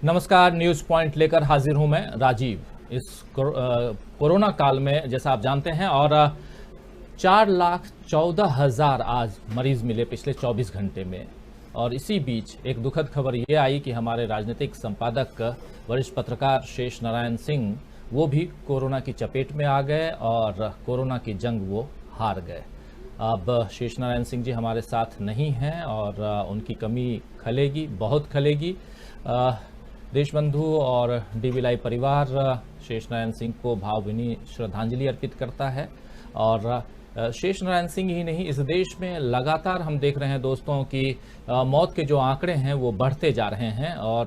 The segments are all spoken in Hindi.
नमस्कार, न्यूज पॉइंट लेकर हाजिर हूं मैं राजीव। इस कोरोना काल में जैसा आप जानते हैं और 4,14,000 आज मरीज मिले पिछले 24 घंटे में। और इसी बीच एक दुखद खबर ये आई कि हमारे राजनीतिक संपादक वरिष्ठ पत्रकार शेष नारायण सिंह वो भी कोरोना की चपेट में आ गए और कोरोना की जंग वो हार गए। अब शेष नारायण सिंह जी हमारे साथ नहीं हैं और उनकी कमी खलेगी, बहुत खलेगी। देशबंधु और डीवी लाइव परिवार शेष नारायण सिंह को भावभीनी श्रद्धांजलि अर्पित करता है। और शेष नारायण सिंह ही नहीं, इस देश में लगातार हम देख रहे हैं दोस्तों कि मौत के जो आंकड़े हैं वो बढ़ते जा रहे हैं। और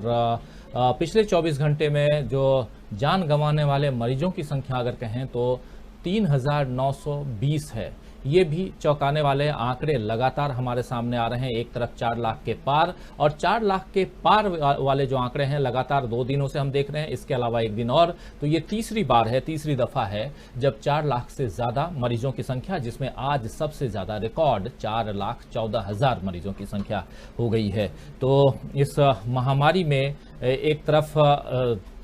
पिछले 24 घंटे में जो जान गंवाने वाले मरीजों की संख्या अगर कहें तो 3,920 है। ये भी चौंकाने वाले आंकड़े लगातार हमारे सामने आ रहे हैं। एक तरफ 4 लाख के पार और 4 लाख के पार वाले जो आंकड़े हैं लगातार 2 दिनों से हम देख रहे हैं। इसके अलावा एक दिन और, तो ये तीसरी बार है, तीसरी दफा है जब 4 लाख से ज्यादा मरीजों की संख्या, जिसमें आज सबसे ज्यादा रिकॉर्ड 4,14,000 मरीजों की संख्या हो गई है। तो इस महामारी में एक तरफ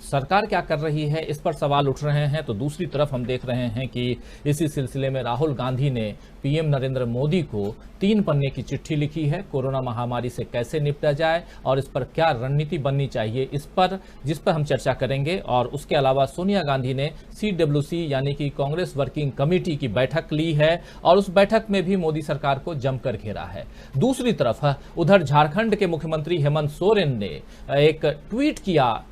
सरकार क्या कर रही है, इस पर सवाल उठ रहे हैं, तो दूसरी तरफ हम देख रहे हैं कि इसी सिलसिले में राहुल गांधी ने पीएम नरेंद्र मोदी को 3 पन्ने की चिट्ठी लिखी है। कोरोना महामारी से कैसे निपटा जाए और इस पर क्या रणनीति बननी चाहिए, जिस पर हम चर्चा करेंगे। और उसके अलावा सोनिया गांधी ने CWC यानी कि कांग्रेस वर्किंग कमेटी की बैठक ली है और उस बैठक में भी मोदी सरकार को जमकर घेरा है। दूसरी तरफ उधर झारखंड के मुख्यमंत्री हेमंत सोरेन ने एक ट्वीट किया,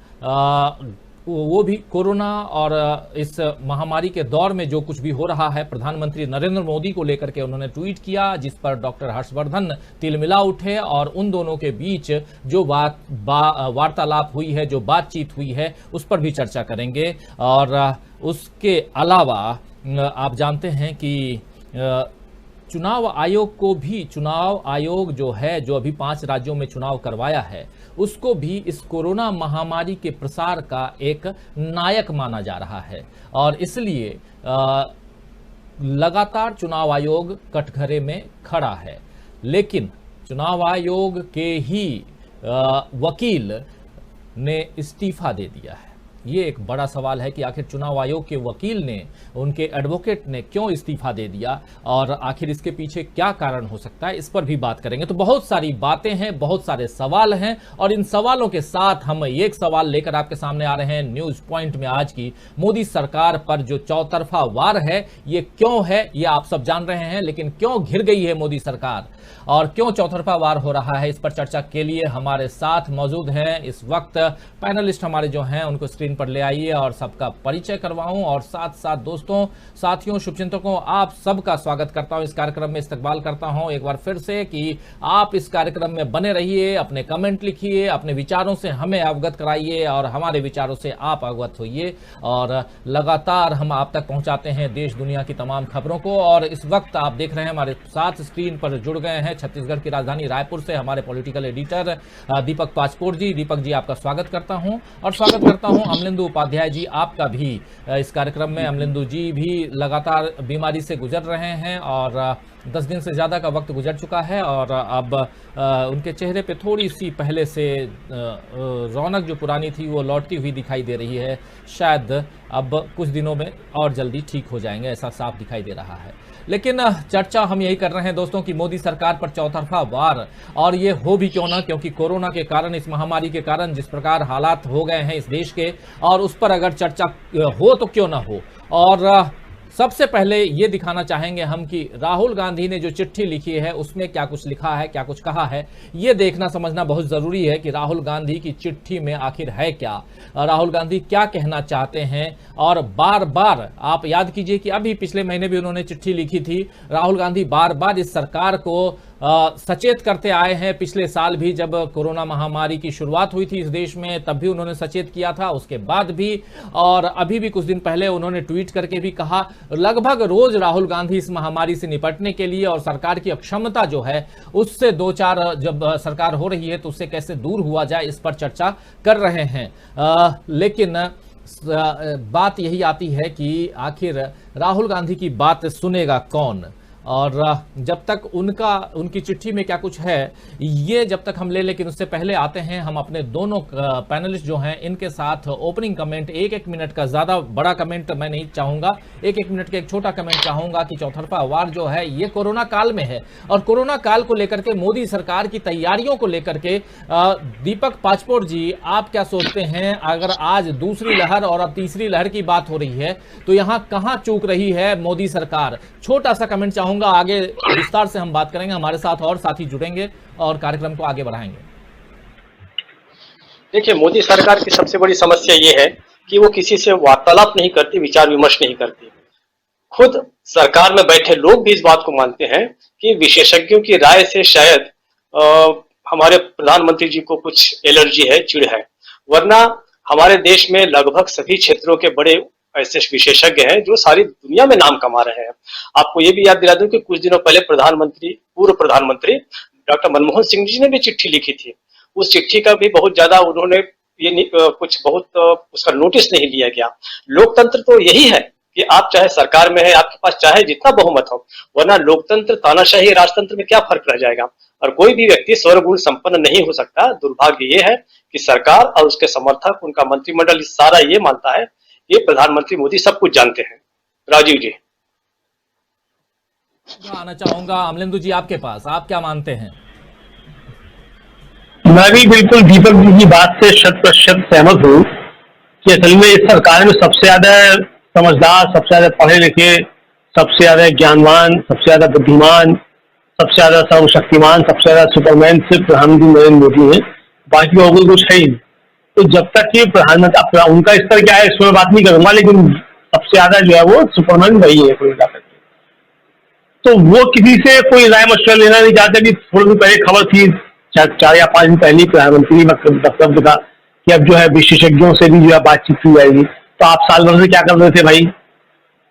वो भी कोरोना और इस महामारी के दौर में जो कुछ भी हो रहा है प्रधानमंत्री नरेंद्र मोदी को लेकर के उन्होंने ट्वीट किया, जिस पर डॉक्टर हर्षवर्धन तिलमिला उठे और उन दोनों के बीच जो वार्तालाप हुई है, जो बातचीत हुई है, उस पर भी चर्चा करेंगे। और उसके अलावा आप जानते हैं कि चुनाव आयोग जो है, जो अभी 5 राज्यों में चुनाव करवाया है, उसको भी इस कोरोना महामारी के प्रसार का एक नायक माना जा रहा है। और इसलिए लगातार चुनाव आयोग कटघरे में खड़ा है। लेकिन चुनाव आयोग के ही वकील ने इस्तीफा दे दिया है। ये एक बड़ा सवाल है कि आखिर चुनाव आयोग के वकील ने, उनके एडवोकेट ने क्यों इस्तीफा दे दिया और आखिर इसके पीछे क्या कारण हो सकता है, इस पर भी बात करेंगे। तो बहुत सारी बातें हैं, बहुत सारे सवाल हैं और इन सवालों के साथ हम एक सवाल लेकर आपके सामने आ रहे हैं न्यूज पॉइंट में आज की। मोदी सरकार पर जो चौतरफा वार है ये क्यों है, ये आप सब जान रहे हैं, लेकिन क्यों घिर गई है मोदी सरकार और क्यों चौतरफा वार हो रहा है, इस पर चर्चा के लिए हमारे साथ मौजूद हैं इस वक्त पैनलिस्ट हमारे जो हैं, उनको स्क्रीन पर ले आइए और सबका परिचय करवाऊं। और साथ साथ दोस्तों, साथियों, शुभचिंतकों, आप सबका स्वागत करता हूं इस कार्यक्रम में, इस्तकबाल करता हूं एक बार फिर से कि आप इस कार्यक्रम में बने रहिए, अपने कमेंट लिखिए, अपने विचारों से हमें अवगत कराइए और हमारे विचारों से आप अवगत होइए। और लगातार हम आप तक पहुंचाते हैं देश दुनिया की तमाम खबरों को। और इस वक्त आप देख रहे हैं हमारे साथ स्क्रीन पर जुड़ गए हैं छत्तीसगढ़ की राजधानी रायपुर से हमारे पॉलिटिकल एडिटर दीपक पासपोर्ट जी। दीपक जी, आपका स्वागत करता हूं और स्वागत करता हूं अमलेंदु उपाध्याय जी, आपका भी इस कार्यक्रम में। अमलेंदु जी भी लगातार बीमारी से गुजर रहे हैं और 10 दिन से ज्यादा का वक्त गुजर चुका है और अब उनके चेहरे पे थोड़ी सी पहले से रौनक जो पुरानी थी वो लौटती हुई दिखाई दे रही है। शायद अब कुछ दिनों में और जल्दी ठीक हो जाएंगे, ऐसा साफ दिखाई दे रहा है। लेकिन चर्चा हम यही कर रहे हैं दोस्तों कि मोदी सरकार पर चौतरफा वार, और ये हो भी क्यों ना, क्योंकि कोरोना के कारण, इस महामारी के कारण जिस प्रकार हालात हो गए हैं इस देश के, और उस पर अगर चर्चा हो तो क्यों ना हो। और सबसे पहले ये दिखाना चाहेंगे हम कि राहुल गांधी ने जो चिट्ठी लिखी है उसमें क्या कुछ लिखा है, क्या कुछ कहा है, ये देखना समझना बहुत जरूरी है कि राहुल गांधी की चिट्ठी में आखिर है क्या, राहुल गांधी क्या कहना चाहते हैं। और बार बार आप याद कीजिए कि अभी पिछले महीने भी उन्होंने चिट्ठी लिखी थी। राहुल गांधी बार बार इस सरकार को सचेत करते आए हैं। पिछले साल भी जब कोरोना महामारी की शुरुआत हुई थी इस देश में, तब भी उन्होंने सचेत किया था, उसके बाद भी, और अभी भी कुछ दिन पहले उन्होंने ट्वीट करके भी कहा। लगभग रोज राहुल गांधी इस महामारी से निपटने के लिए और सरकार की अक्षमता जो है उससे 2-4 जब सरकार हो रही है तो उससे कैसे दूर हुआ जाए, इस पर चर्चा कर रहे हैं। लेकिन बात यही आती है कि आखिर राहुल गांधी की बात सुनेगा कौन। और जब तक उनकी चिट्ठी में क्या कुछ है ये जब तक हम लेकिन उससे पहले आते हैं हम अपने दोनों पैनलिस्ट जो हैं इनके साथ ओपनिंग कमेंट, एक मिनट का, ज्यादा बड़ा कमेंट मैं नहीं चाहूंगा, एक मिनट का एक छोटा कमेंट चाहूंगा कि चौतरफा वार जो है ये कोरोना काल में है और कोरोना काल को लेकर के मोदी सरकार की तैयारियों को लेकर के दीपक पाचपोर जी आप क्या सोचते हैं? अगर आज दूसरी लहर और अब तीसरी लहर की बात हो रही है तो यहां कहां चूक रही है मोदी सरकार? छोटा सा कमेंट चाहूंगा, आगे विस्तार से हम बात करेंगे, हमारे साथ और साथी जुड़ेंगे और कार्यक्रम को आगे बढ़ाएंगे। देखिए, मोदी सरकार की सबसे बड़ी समस्या ये है कि वो किसी से वार्तालाप नहीं करती, विचार विमर्श नहीं करती। खुद सरकार में बैठे लोग भी इस बात को मानते हैं कि विशेषज्ञों की राय से शायद हमारे प्रधानमंत्री जी को कुछ एलर्जी है, चिढ़ है, वरना हमारे देश में लगभग सभी क्षेत्रों के बड़े ऐसे विशेषज्ञ हैं जो सारी दुनिया में नाम कमा रहे हैं। आपको ये भी याद दिला दूं कि कुछ दिनों पहले पूर्व प्रधानमंत्री डॉक्टर मनमोहन सिंह जी ने भी चिट्ठी लिखी थी। उस चिट्ठी का भी बहुत ज्यादा उन्होंने उसका नोटिस नहीं लिया गया। लोकतंत्र तो यही है कि आप चाहे सरकार में है, आपके पास चाहे जितना बहुमत हो, वरना लोकतंत्र तानाशाही राजतंत्र में क्या फर्क रह जाएगा। और कोई भी व्यक्ति सर्वगुण संपन्न नहीं हो सकता। दुर्भाग्य ये है कि सरकार और उसके समर्थक, उनका मंत्रिमंडल सारा ये मानता है ये प्रधानमंत्री मोदी सब कुछ जानते हैं। राजीव जी आना चाहूंगा अमलेंदु जी आपके पास, आप क्या मानते हैं? मैं भी बिल्कुल दीपक जी की बात से 100% सहमत हूँ कि असल में इस सरकार में सबसे ज्यादा समझदार, सबसे ज्यादा पढ़े लिखे, सबसे ज्यादा ज्ञानवान, सबसे ज्यादा बुद्धिमान, सबसे ज्यादा सर्वशक्तिमान, सबसे ज्यादा सुपरमैन सिर्फ प्रधानमंत्री नरेंद्र मोदी है। बाकी लोगों को कुछ है ही। तो जब तक कि प्रधानमंत्री, उनका स्तर क्या है इसमें बात नहीं करूंगा, लेकिन सबसे ज्यादा जो है वो सुपरमैन वही है कोई जाकर। तो वो किसी से कोई राय मशवरा लेना नहीं चाहते। कि थोड़ी दिन पहले खबर थी, 4 या 5 दिन पहले प्रधानमंत्री वक्तव्य था कि अब जो है विशेषज्ञों से भी जो है बातचीत की जाएगी। तो आप साल भर से क्या कर रहे थे भाई?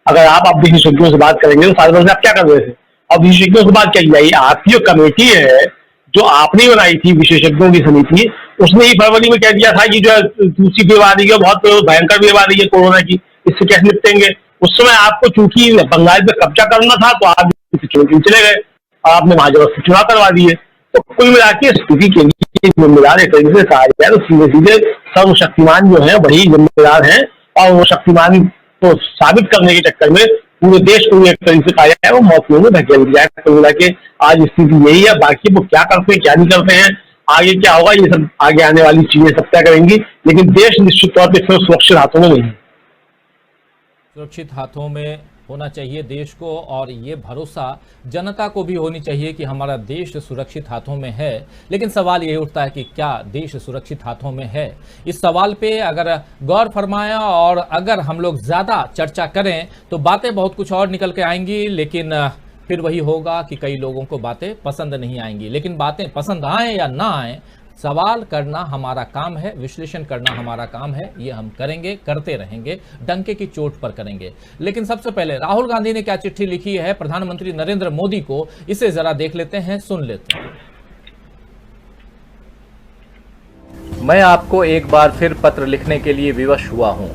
अगर आप विशेषज्ञों से बात करेंगे तो साल भर से आप क्या कर रहे थे? अब विशेषज्ञों से बात क्या की जाएगी? आपकी जो कमेटी है जो आपने बनाई थी विशेषज्ञों की समिति, उसने ही फरवरी में कह दिया था कि जो दूसरी वेव आ रही है, बहुत भयंकर वेव आ रही है कोरोना की, इससे कैसे निपटेंगे। उस समय आपको चूंकि बंगाल पे कब्जा करना था तो आप चले गए, आपने वहां जबरदस्ती चुनाव करवा दिए। तो कुल मिला के स्थिति के लिए जिम्मेदार एक तरीके से कहा जाए तो सीधे सर्वशक्तिमान जो है वही जिम्मेदार है। और वो शक्तिमान को साबित करने के चक्कर में पूरे देश को एक तरीके से कहा जाए वो मौत में धकेल दिया है। कुल मिला के आज स्थिति यही है। बाकी वो क्या करते हैं क्या नहीं करते हैं, आगे क्या होगा, ये सब आगे आने वाली चीजें सब तय करेंगी। लेकिन देश निश्चित तौर पर सिर्फ सुरक्षित हाथों में नहीं है। सुरक्षित हाथों में होना चाहिए देश को, और ये भरोसा जनता को भी होनी चाहिए कि हमारा देश सुरक्षित हाथों में है। लेकिन सवाल यही उठता है कि क्या देश सुरक्षित हाथों में है? इस सवाल पे अगर गौर फरमाया और अगर हम लोग ज्यादा चर्चा करें तो बातें बहुत कुछ और निकल के आएंगी, लेकिन फिर वही होगा कि कई लोगों को बातें पसंद नहीं आएंगी। लेकिन बातें पसंद आए या ना आए, सवाल करना हमारा काम है, विश्लेषण करना हमारा काम है। ये हम करेंगे, करते रहेंगे, डंके की चोट पर करेंगे। लेकिन सबसे पहले राहुल गांधी ने क्या चिट्ठी लिखी है प्रधानमंत्री नरेंद्र मोदी को, इसे जरा देख लेते हैं, सुन लेते हैं। मैं आपको एक बार फिर पत्र लिखने के लिए विवश हुआ हूं,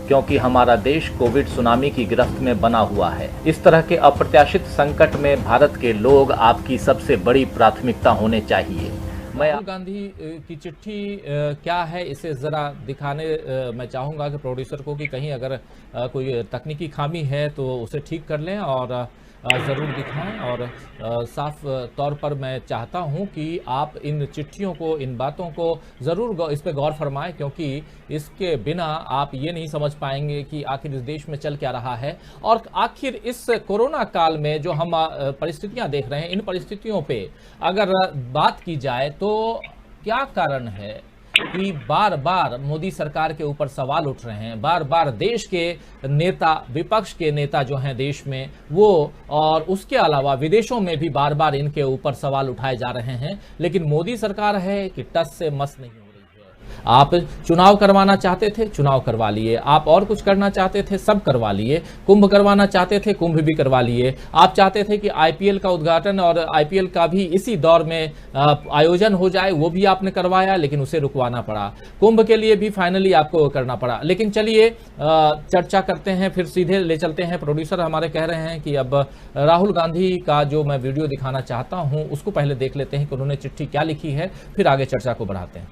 क्योंकि हमारा देश कोविड सुनामी की गिरफ्त में बना हुआ है। इस तरह के अप्रत्याशित संकट में भारत के लोग आपकी सबसे बड़ी प्राथमिकता होने चाहिए। राहुल गांधी की चिट्ठी क्या है इसे जरा दिखाने मैं चाहूंगा कि प्रोड्यूसर को कि कहीं अगर कोई तकनीकी खामी है तो उसे ठीक कर लें और ज़रूर दिखाएं। और साफ तौर पर मैं चाहता हूं कि आप इन चिट्ठियों को, इन बातों को ज़रूर इस पे गौर फरमाएं, क्योंकि इसके बिना आप ये नहीं समझ पाएंगे कि आखिर इस देश में चल क्या रहा है। और आखिर इस कोरोना काल में जो हम परिस्थितियां देख रहे हैं, इन परिस्थितियों पे अगर बात की जाए तो क्या कारण है कि बार बार मोदी सरकार के ऊपर सवाल उठ रहे हैं। बार बार देश के नेता, विपक्ष के नेता जो हैं देश में, वो और उसके अलावा विदेशों में भी बार बार इनके ऊपर सवाल उठाए जा रहे हैं। लेकिन मोदी सरकार है कि टस से मस नहीं हो रही है। आप चुनाव करवाना चाहते थे, चुनाव करवा लिए। आप और कुछ करना चाहते थे, सब करवा लिए। कुंभ करवाना चाहते थे, कुंभ भी करवा लिए। आप चाहते थे कि आईपीएल का उद्घाटन और आईपीएल का भी इसी दौर में आयोजन हो जाए, वो भी आपने करवाया, लेकिन उसे रुकवाना पड़ा। कुंभ के लिए भी फाइनली आपको करना पड़ा। लेकिन चलिए चर्चा करते हैं, फिर सीधे ले चलते हैं। प्रोड्यूसर हमारे कह रहे हैं कि अब राहुल गांधी का जो मैं वीडियो दिखाना चाहता हूं उसको पहले देख लेते हैं कि उन्होंने चिट्ठी क्या लिखी है, फिर आगे चर्चा को बढ़ाते हैं।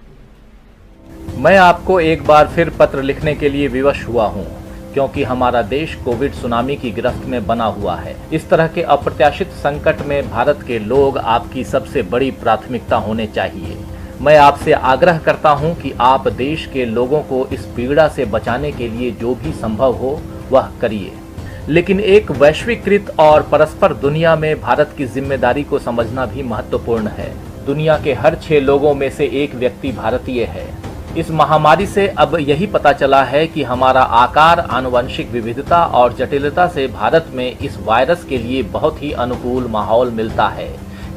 मैं आपको एक बार फिर पत्र लिखने के लिए विवश हुआ हूं, क्योंकि हमारा देश कोविड सुनामी की गिरफ्त में बना हुआ है। इस तरह के अप्रत्याशित संकट में भारत के लोग आपकी सबसे बड़ी प्राथमिकता होने चाहिए। मैं आपसे आग्रह करता हूं कि आप देश के लोगों को इस पीड़ा से बचाने के लिए जो भी संभव हो वह करिए। लेकिन एक वैश्वीकृत और परस्पर दुनिया में भारत की जिम्मेदारी को समझना भी महत्वपूर्ण है। दुनिया के हर 6 लोगों में से एक व्यक्ति भारतीय है। इस महामारी से अब यही पता चला है कि हमारा आकार, आनुवंशिक विविधता और जटिलता से भारत में इस वायरस के लिए बहुत ही अनुकूल माहौल मिलता है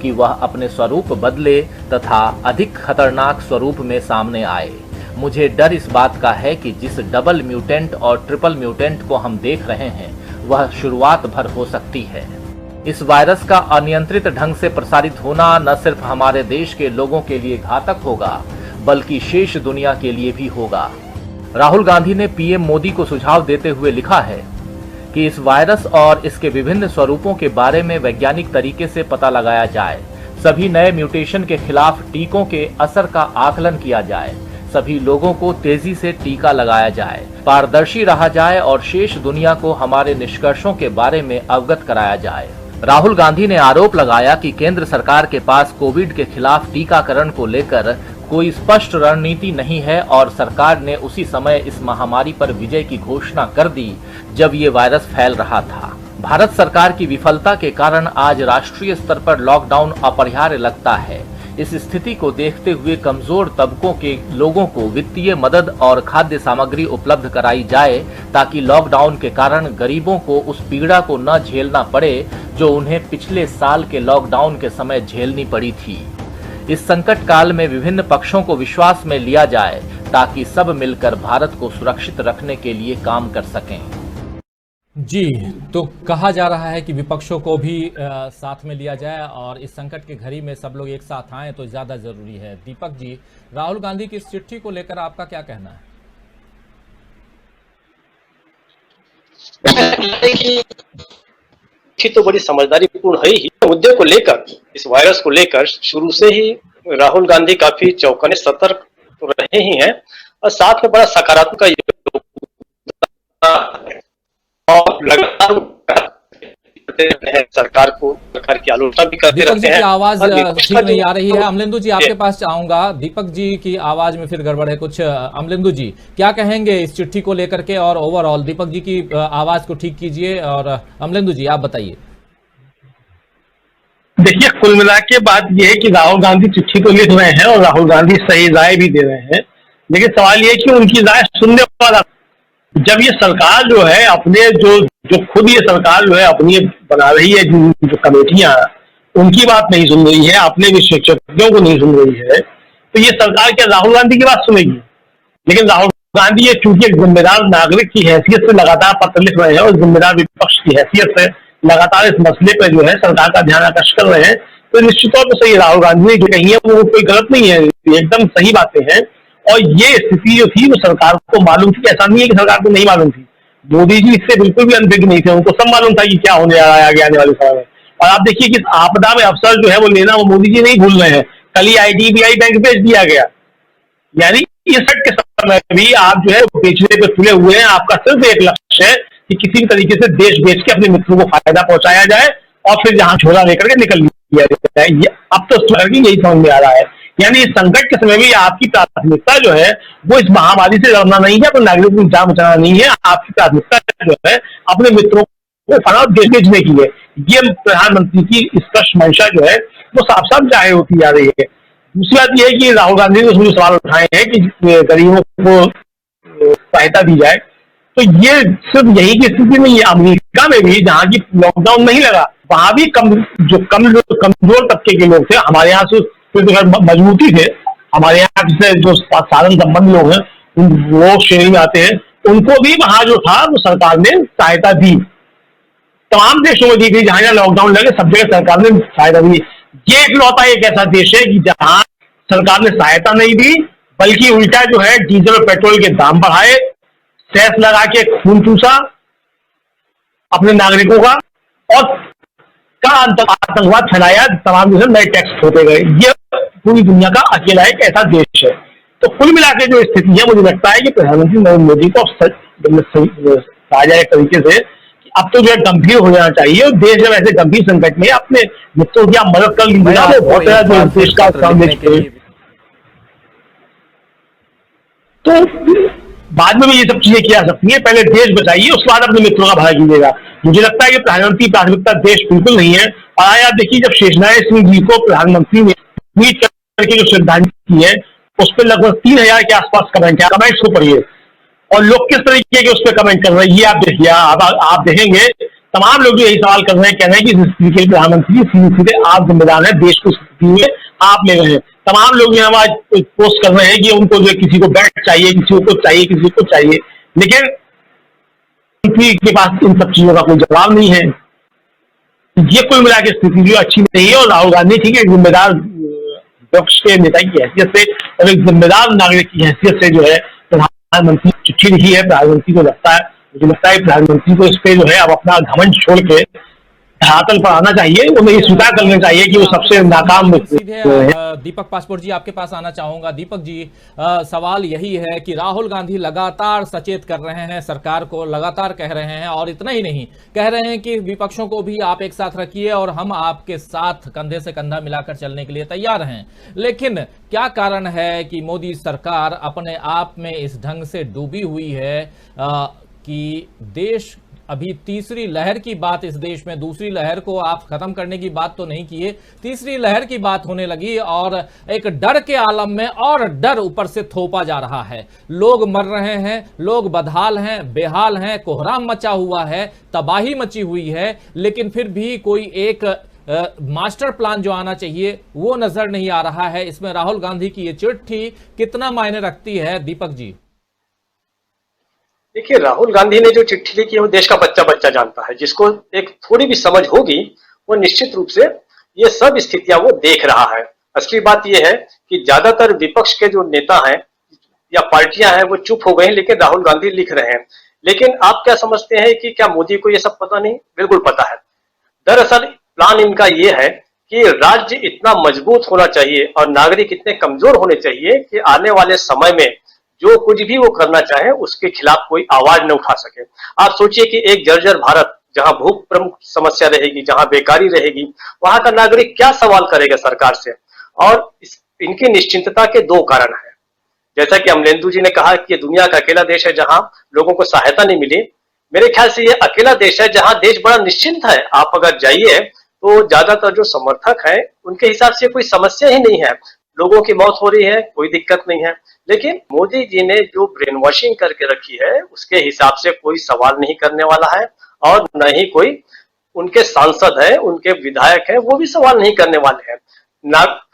कि वह अपने स्वरूप बदले तथा अधिक खतरनाक स्वरूप में सामने आए। मुझे डर इस बात का है कि जिस डबल म्यूटेंट और ट्रिपल म्यूटेंट को हम देख रहे हैं वह शुरुआत भर हो सकती है। इस वायरस का अनियंत्रित ढंग से प्रसारित होना न सिर्फ हमारे देश के लोगों के लिए घातक होगा, बल्कि शेष दुनिया के लिए भी होगा। राहुल गांधी ने पीएम मोदी को सुझाव देते हुए लिखा है कि इस वायरस और इसके विभिन्न स्वरूपों के बारे में वैज्ञानिक तरीके से पता लगाया जाए, सभी नए म्यूटेशन के खिलाफ टीकों के असर का आकलन किया जाए, सभी लोगों को तेजी से टीका लगाया जाए, पारदर्शी रहा जाए और शेष दुनिया को हमारे निष्कर्षों के बारे में अवगत कराया जाए। राहुल गांधी ने आरोप लगाया कि केंद्र सरकार के पास कोविड के खिलाफ टीकाकरण को लेकर कोई स्पष्ट रणनीति नहीं है और सरकार ने उसी समय इस महामारी पर विजय की घोषणा कर दी जब ये वायरस फैल रहा था। भारत सरकार की विफलता के कारण आज राष्ट्रीय स्तर पर लॉकडाउन अपरिहार्य लगता है। इस स्थिति को देखते हुए कमजोर तबकों के लोगों को वित्तीय मदद और खाद्य सामग्री उपलब्ध कराई जाए ताकि लॉकडाउन के कारण गरीबों को उस पीड़ा को न झेलना पड़े जो उन्हें पिछले साल के लॉकडाउन के समय झेलनी पड़ी थी। इस संकट काल में विभिन्न पक्षों को विश्वास में लिया जाए ताकि सब मिलकर भारत को सुरक्षित रखने के लिए काम कर सकें। जी, तो कहा जा रहा है कि विपक्षों को भी साथ में लिया जाए और इस संकट की घड़ी में सब लोग एक साथ आए तो ज्यादा जरूरी है। दीपक जी, राहुल गांधी की इस चिट्ठी को लेकर आपका क्या कहना है? तो बड़ी समझदारी पूर्ण है ही। मुद्दे को लेकर, इस वायरस को लेकर शुरू से ही राहुल गांधी काफी चौकन्ने सतर्क तो रहे ही हैं और साथ में बड़ा सकारात्मक और लगातार सरकार की आलोचना भी करते रहते हैं। आवाज ठीक नहीं आ रही है। अमलेंदु जी आपके पास आऊंगा। दीपक जी की आवाज में फिर गड़बड़ है कुछ। अमलेंदु जी क्या कहेंगे इस चिट्ठी को लेकर के और ओवरऑल? दीपक जी की आवाज को ठीक कीजिए और अमलेंदु जी आप बताइए। देखिए, कुल मिला के बात यह है कि राहुल गांधी चिट्ठी तो लिख रहे हैं और राहुल गांधी सही राय भी दे रहे हैं, लेकिन सवाल यह है कि उनकी राय सुनने वाला, जब ये सरकार जो है अपने जो खुद ये सरकार जो है अपनी बना रही है, जो कमेटियां, उनकी बात नहीं सुन रही है, अपने विशेषज्ञों को नहीं सुन रही है, तो ये सरकार क्या राहुल गांधी की बात सुनेगी? लेकिन राहुल गांधी ये चूंकि एक जिम्मेदार नागरिक की हैसियत से लगातार पत्र लिख रहे हैं और जिम्मेदार विपक्ष की हैसियत से लगातार इस मसले पर जो है सरकार का ध्यान आकर्षित कर रहे हैं, तो निश्चित तौर पर सही राहुल गांधी ने जो कही है वो कोई गलत नहीं है, एकदम सही बातें हैं। और ये स्थिति जो थी वो सरकार को मालूम थी, ऐसा नहीं है कि सरकार को नहीं मालूम थी। मोदी जी इससे बिल्कुल भी अनभिज्ञ नहीं थे, उनको सब मालूम था कि क्या होने जा रहा है आगे आने वाले समय में। और आप देखिए कि आपदा में अवसर जो है वो लेना वो मोदी जी नहीं भूल रहे हैं। कल ही IDBI बैंक बेच दिया गया, यानी इस के समय भी आप जो है बेचने पे तुले हुए हैं। आपका सिर्फ एक लक्ष्य है कि किसी भी तरीके से देश बेच के अपने मित्रों को फायदा पहुंचाया जाए और फिर जहां झोला लेकर के निकल दिया जाए। अब तो यही समझ में आ रहा है। यानी इस संकट के समय में आपकी प्राथमिकता जो है वो इस महामारी से लड़ना नहीं है, अपने नागरिकों को जान बचाना नहीं है। आपकी प्राथमिकता जो है अपने मित्रों को फना बेचने की है। ये प्रधानमंत्री की स्पष्ट मंशा जो है वो साफ साफ जाहिर होती जा रही है। दूसरी बात यह है कि राहुल गांधी ने सवाल उठाए हैं कि गरीबों को सहायता दी जाए, तो ये सिर्फ यही की स्थिति नहीं है। अमेरिका में भी जहां की लॉकडाउन नहीं लगा, वहां भी कमजोर तबके के लोग थे, हमारे यहाँ से मजबूती थे, हमारे यहाँ से जो साधन संबंध लोग हैं वो श्रेणी में आते हैं, उनको भी वहां जो था वो सरकार ने सहायता दी। तमाम देशों में दी थी, जहां जहां लॉकडाउन लगे सब जगह सरकार ने सहायता दी। ये इकलौता एक ऐसा देश है कि जहां सरकार ने सहायता नहीं दी, बल्कि उल्टा जो है डीजल और पेट्रोल के दाम बढ़ाए, सेस लगा के खून चूसा अपने नागरिकों का, और आतंकवाद फैलाया, तमाम देशों में नए टैक्स होते गए। ये पूरी दुनिया का अकेला एक ऐसा देश है। तो कुल मिलाकर जो स्थिति है, मुझे लगता है कि प्रधानमंत्री नरेंद्र मोदी को कहा जाए एक तरीके से कि अब तो जो है गंभीर हो जाना चाहिए, और देश जब ऐसे गंभीर संकट में अपने मित्रों की आप मदद कर लीजिए, बहुत सारा देश का तो बाद में भी ये सब चीजें किया जा सकती है। पहले देश बचाइए, उसके बाद अपने मित्रों का भला कीजिएगा। मुझे लगता है कि प्रधानमंत्री प्राथमिकता देश बिल्कुल नहीं है। और आज आप देखिए, जब शेषनारायण सिंह जी को प्रधानमंत्री ने ट्वीट करके जो श्रद्धांजलि की है, उस पर लगभग 3000 के आसपास कमेंट है। कमेंट्स को पढ़िए और लोग किस तरीके के उस पर कमेंट कर रहे हैं, ये आप देखिए। आप देखेंगे तमाम लोग यही सवाल कर रहे हैं, कह रहे हैं कि स्थिति के प्रधानमंत्री सीधे आप जिम्मेदार हैं, देश को स्थिति में आप ले रहे हैं। तमाम लोग यहाँ आज पोस्ट कर रहे हैं कि उनको जो किसी को बेड चाहिए, किसी को चाहिए, किसी को चाहिए, लेकिन मंत्री के पास इन सब चीजों का कोई जवाब नहीं है। ये कुल मिला के स्थिति जो अच्छी नहीं है। और राहुल गांधी ठीक है, जिम्मेदार विपक्ष के नेता की हैसियत से और एक जिम्मेदार नागरिक की हैसियत से जो है प्रधानमंत्री चिट्ठी लिखी है। प्रधानमंत्री को मुझे लगता है प्रधानमंत्री को इस पे जो है अब अपना घमंड छोड़ के धरातल पर आना चाहिए, उन्हें स्वीकार करना चाहिए कि वो सबसे नाकाम। सीधे दीपक पासपोर्ट जी आपके पास आना चाहूंगा। दीपक जी, सवाल यही है कि राहुल गांधी लगातार सचेत कर रहे हैं, सरकार को लगातार कह रहे हैं, और इतना ही नहीं कह रहे हैं कि विपक्षों को भी आप एक साथ रखिए और हम आपके साथ कंधे से कंधा मिलाकर चलने के लिए तैयार हैं। लेकिन क्या कारण है कि मोदी सरकार अपने आप में इस ढंग से डूबी हुई है कि देश अभी तीसरी लहर की बात, इस देश में दूसरी लहर को आप खत्म करने की बात तो नहीं किए, तीसरी लहर की बात होने लगी और एक डर के आलम में और डर ऊपर से थोपा जा रहा है। लोग मर रहे हैं, लोग बदहाल हैं, बेहाल हैं, कोहराम मचा हुआ है, तबाही मची हुई है, लेकिन फिर भी कोई एक मास्टर प्लान जो आना चाहिए वो नजर नहीं आ रहा है। इसमें राहुल गांधी की ये चिट्ठी कितना मायने रखती है, दीपक जी? देखिए, राहुल गांधी ने जो चिट्ठी लिखी है वो देश का बच्चा बच्चा जानता है। जिसको एक थोड़ी भी समझ होगी वो निश्चित रूप से ये सब स्थितियां वो देख रहा है। असली बात ये है कि ज्यादातर विपक्ष के जो नेता हैं या पार्टियां हैं वो चुप हो गए हैं, लेकिन राहुल गांधी लिख रहे हैं। लेकिन आप क्या समझते हैं कि क्या मोदी को ये सब पता नहीं? बिल्कुल पता है। दरअसल प्लान इनका ये है कि राज्य इतना मजबूत होना चाहिए और नागरिक इतने कमजोर होने चाहिए कि आने वाले समय में जो कुछ भी वो करना चाहे उसके खिलाफ कोई आवाज न उठा सके। आप सोचिए कि एक जर्जर भारत, जहां भूख प्रमुख समस्या रहेगी, जहां बेकारी रहेगी, वहां का नागरिक क्या सवाल करेगा सरकार से? और इनकी निश्चिंतता के दो कारण हैं। जैसा कि अमलेंदु जी ने कहा कि ये दुनिया का अकेला देश है जहां लोगों को सहायता नहीं मिली। मेरे ख्याल से ये अकेला देश है जहां देश बड़ा निश्चिंत है। आप अगर जाइए तो ज्यादातर जो समर्थक है उनके हिसाब से कोई समस्या ही नहीं है, लोगों की मौत हो रही है, कोई दिक्कत नहीं है। लेकिन मोदी जी ने जो ब्रेन वॉशिंग करके रखी है उसके हिसाब से कोई सवाल नहीं करने वाला है, और न ही कोई उनके सांसद है, उनके विधायक है, वो भी सवाल नहीं करने वाले हैं।